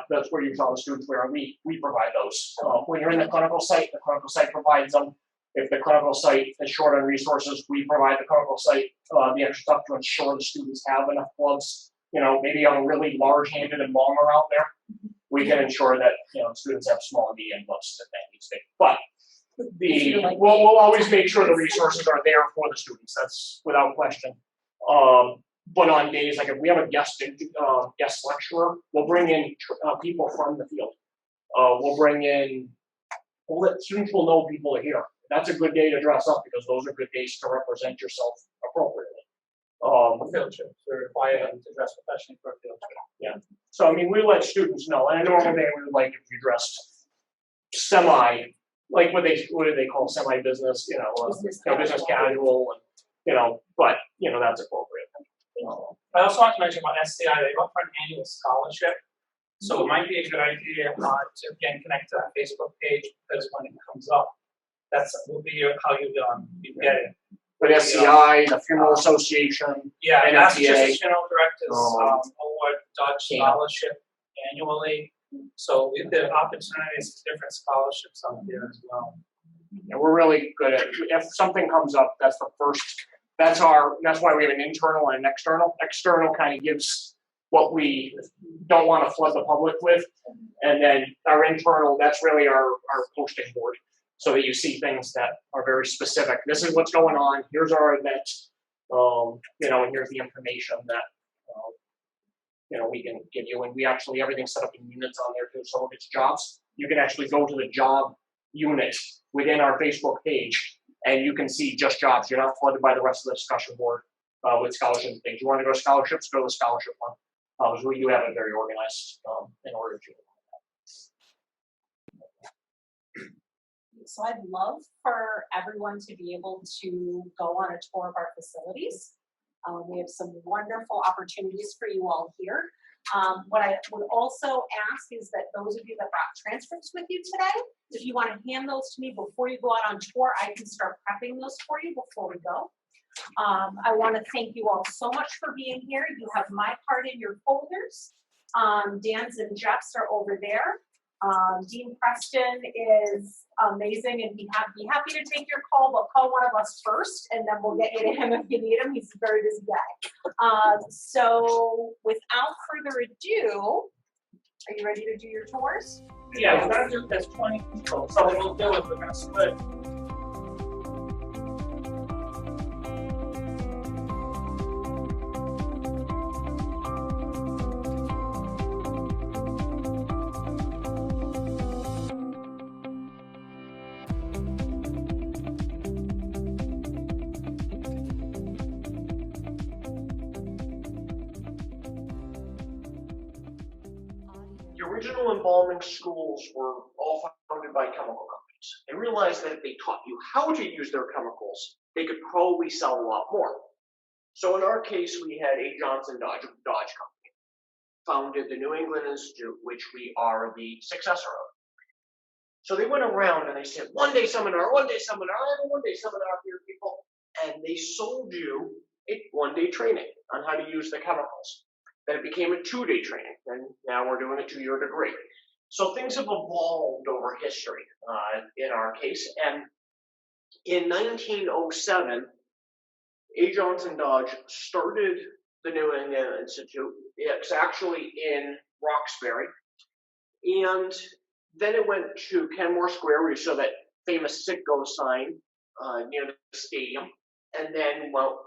C: that's where you saw the students wear, and we provide those. When you're in the clinical site provides them. If the clinical site is short on resources, we provide the clinical site the extra stuff to ensure the students have enough gloves. Maybe you have a really large-handed embalmer out there. We can ensure that students have small and medium gloves if that needs to be. But we'll always make sure the resources are there for the students. That's without question. But on days like if we have a guest lecturer, we'll bring in people from the field. Students will know people are here. That's a good day to dress up because those are good days to represent yourself appropriately.
D: Field trips, we're required to dress professionally for a field trip.
C: Yeah. So we let students know. And a normal day we would like if you dressed semi, like what do they call semi-business, business casual, and but that's appropriate.
D: I also want to mention about SCI, they offer an annual scholarship. So it might be a good idea to again connect to that Facebook page because when it comes up, will be how you get it.
C: But SCI, the Funeral Association,
D: yeah,
C: NFPA,
D: Massachusetts Funeral Directors award Dodge Scholarship annually. So there are opportunities for different scholarships out there as well.
C: And we're really good at if something comes up, that's the first. That's why we have an internal and an external. External kind of gives what we don't want to flood the public with, and then our internal, that's really our posting board. So that you see things that are very specific. This is what's going on. Here's our event. And here's the information that we can give you. And we actually everything's set up in units on there too. So if it's jobs, you can actually go to the job unit within our Facebook page, and you can see just jobs. You're not flooded by the rest of the discussion board with scholarship things. You want to go to scholarships, go to the scholarship one. So we do have it very organized in order to.
A: So I'd love for everyone to be able to go on a tour of our facilities. We have some wonderful opportunities for you all here. What I would also ask is that those of you that brought transcripts with you today, if you want to hand those to me before you go out on tour, I can start prepping those for you before we go. I want to thank you all so much for being here. You have my card in your folders. Dan's and Jeff's are over there. Dean Preston is amazing, and he'd be happy to take your call. But call one of us first, and then we'll get you to him if you need him. He's a very busy guy. So without further ado, are you ready to do your tours?
D: Yeah, we're going to do this 20 people. So what we'll do is we're going to split.
C: The original embalming schools were all founded by chemical companies. They realized that if they taught you how to use their chemicals, they could probably sell a lot more. So in our case, we had A. Johnson Dodge Company, founded the New England Institute, which we are the successor of. So they went around and they said, one-day seminar, I have a one-day seminar here, people. And they sold you a one-day training on how to use the chemicals. Then it became a two-day training, and now we're doing a two-year degree. So things have evolved over history in our case. And in 1907, A. Johnson Dodge started the New England Institute. It's actually in Roxbury. And then it went to Kenmore Square, where you saw that famous Citgo sign near the stadium. And then Mount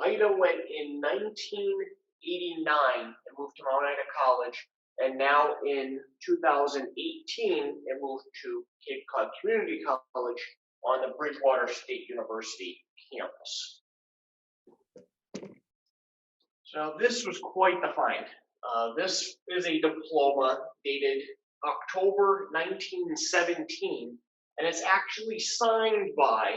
C: Ida went in 1989 and moved to Mount Ida College, and now in 2018 it moved to Cape Cod Community College on the Bridgewater State University campus. So this was quite the find. This is a diploma dated October 1917, and it's actually signed by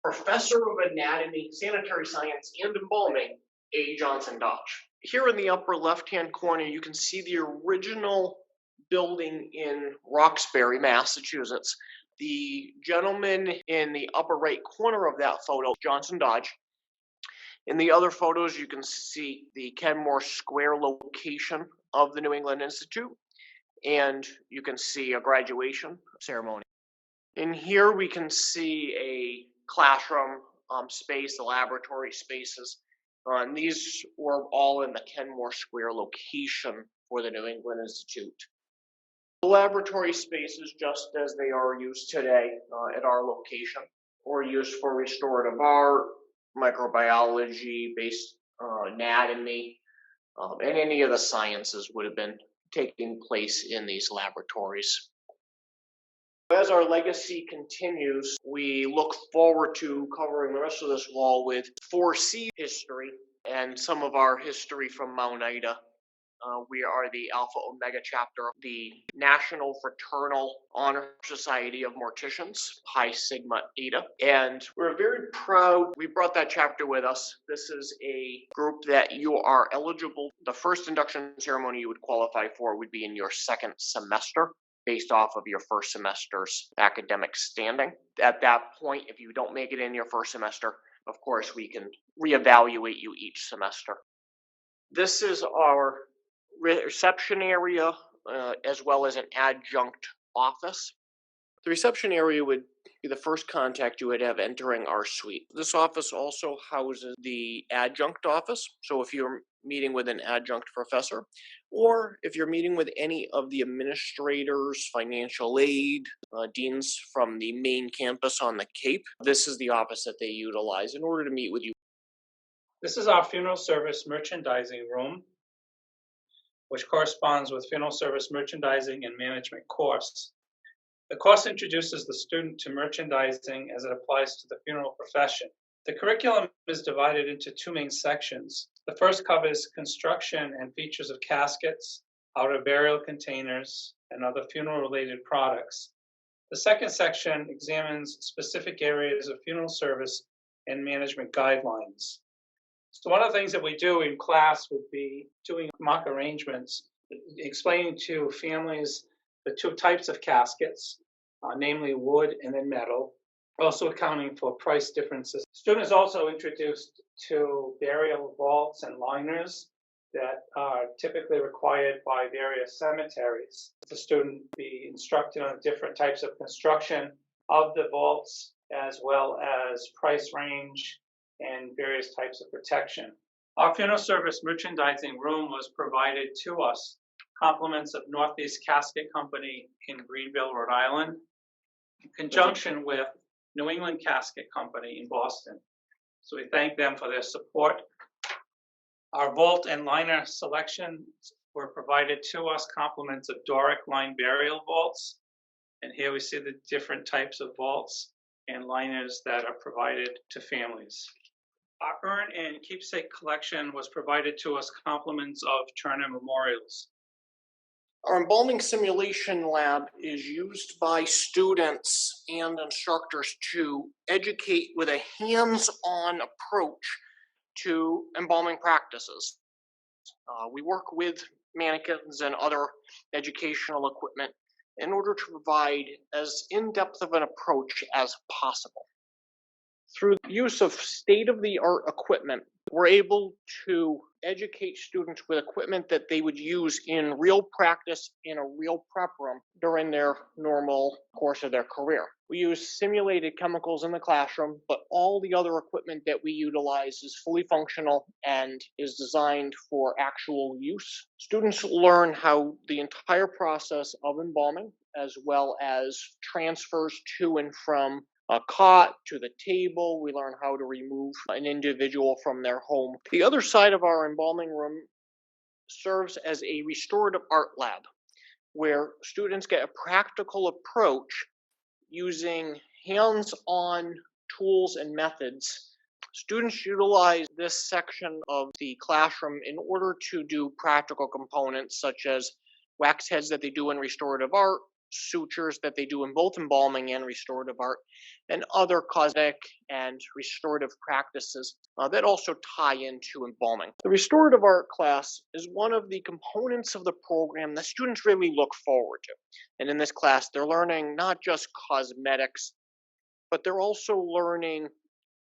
C: Professor of Anatomy, Sanitary Science, and Embalming, A. Johnson Dodge. Here in the upper left-hand corner, you can see the original building in Roxbury, Massachusetts. The gentleman in the upper right corner of that photo, Johnson Dodge. In the other photos, you can see the Kenmore Square location of the New England Institute, and you can see a graduation ceremony. In here, we can see a classroom space, the laboratory spaces, and these were all in the Kenmore Square location for the New England Institute. The laboratory spaces, just as they are used today at our location, were used for restorative art, microbiology, based anatomy, and any of the sciences would have been taking place in these laboratories. As our legacy continues, we look forward to covering the rest of this wall with 4C history and some of our history from Mount Ida. We are the Alpha Omega chapter of the National Fraternal Honor Society of Morticians, Pi Sigma Eta, and we're very proud we brought that chapter with us. This is a group that you are eligible. The first induction ceremony you would qualify for would be in your second semester, based off of your first semester's academic standing. At that point, if you don't make it in your first semester, of course, we can reevaluate you each semester. This is our reception area, as well as an adjunct office. The reception area would be the first contact you would have entering our suite. This office also houses the adjunct office. So if you're meeting with an adjunct professor, or if you're meeting with any of the administrators, financial aid, deans from the main campus on the Cape, this is the office that they utilize in order to meet with you.
D: This is our funeral service merchandising room, which corresponds with funeral service merchandising and management course. The course introduces the student to merchandising as it applies to the funeral profession. The curriculum is divided into two main sections. The first covers construction and features of caskets, outer burial containers, and other funeral-related products. The second section examines specific areas of funeral service and management guidelines. So one of the things that we do in class would be doing mock arrangements, explaining to families the two types of caskets, namely wood and then metal, also accounting for price differences. Students also introduced to burial vaults and liners that are typically required by various cemeteries. The student be instructed on different types of construction of the vaults, as well as price range and various types of protection. Our funeral service merchandising room was provided to us, compliments of Northeast Casket Company in Greenville, Rhode Island, in conjunction with New England Casket Company in Boston. So we thank them for their support. Our vault and liner selections were provided to us, compliments of Doric line burial vaults. And here we see the different types of vaults and liners that are provided to families. Our urn and keepsake collection was provided to us, compliments of Turner Memorials.
C: Our embalming simulation lab is used by students and instructors to educate with a hands-on approach to embalming practices. We work with mannequins and other educational equipment in order to provide as in-depth of an approach as possible. Through the use of state-of-the-art equipment, we're able to educate students with equipment that they would use in real practice in a real prep room during their normal course of their career. We use simulated chemicals in the classroom, but all the other equipment that we utilize is fully functional and is designed for actual use. Students learn how the entire process of embalming, as well as transfers to and from a cot to the table. We learn how to remove an individual from their home. The other side of our embalming room serves as a restorative art lab, where students get a practical approach using hands-on tools and methods. Students utilize this section of the classroom in order to do practical components such as wax heads that they do in restorative art, sutures that they do in both embalming and restorative art, and other cosmetic and restorative practices that also tie into embalming. The restorative art class is one of the components of the program that students really look forward to. And in this class, they're learning not just cosmetics, but they're also learning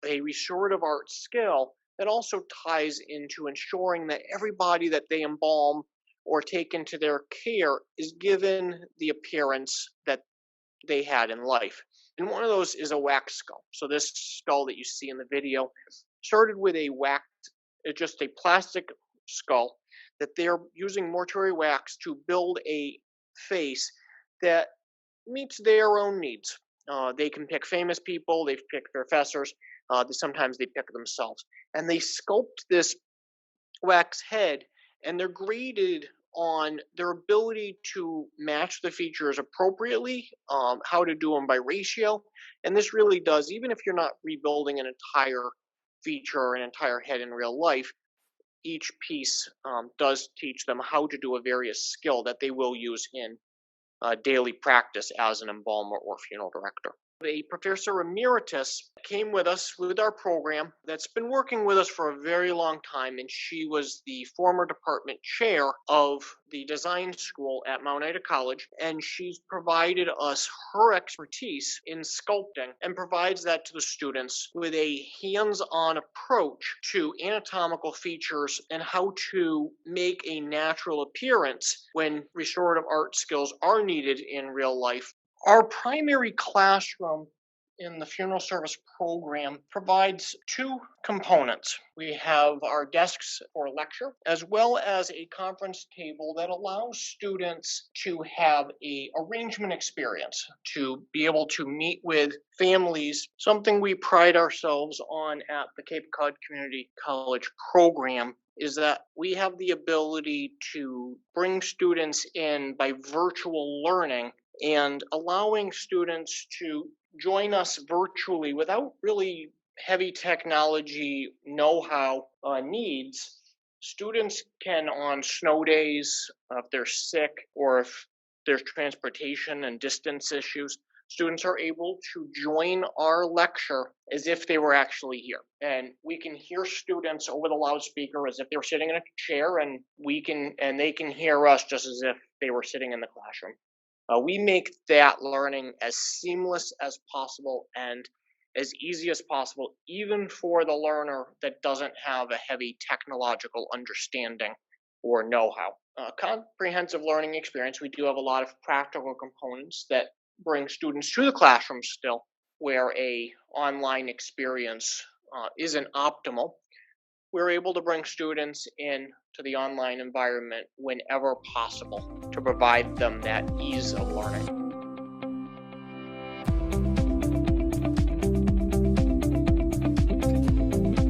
C: a restorative art skill that also ties into ensuring that everybody that they embalm or take into their care is given the appearance that they had in life. And one of those is a wax skull. So this skull that you see in the video started with just a plastic skull that they're using mortuary wax to build a face that meets their own needs. They can pick famous people, they've picked professors, sometimes they pick themselves. And they sculpt this wax head, and they're graded on their ability to match the features appropriately, how to do them by ratio. And this really does, even if you're not rebuilding an entire feature or an entire head in real life, each piece does teach them how to do a various skill that they will use in daily practice as an embalmer or funeral director. A professor emeritus came with us with our program that's been working with us for a very long time, and she was the former department chair of the design school at Mount Ida College, and she's provided us her expertise in sculpting and provides that to the students with a hands-on approach to anatomical features and how to make a natural appearance when restorative art skills are needed in real life. Our primary classroom in the funeral service program provides two components. We have our desks for lecture, as well as a conference table that allows students to have a arrangement experience, to be able to meet with families. Something we pride ourselves on at the Cape Cod Community College program is that we have the ability to bring students in by virtual learning and allowing students to join us virtually without really heavy technology know-how needs. Students can, on snow days, if they're sick or if there's transportation and distance issues, students are able to join our lecture as if they were actually here. And we can hear students over the loudspeaker as if they were sitting in a chair, and they can hear us just as if they were sitting in the classroom. We make that learning as seamless as possible and as easy as possible, even for the learner that doesn't have a heavy technological understanding or know-how. Comprehensive learning experience, we do have a lot of practical components that bring students to the classroom still, where a online experience isn't optimal. We're able to bring students in to the online environment whenever possible to provide them that ease of learning.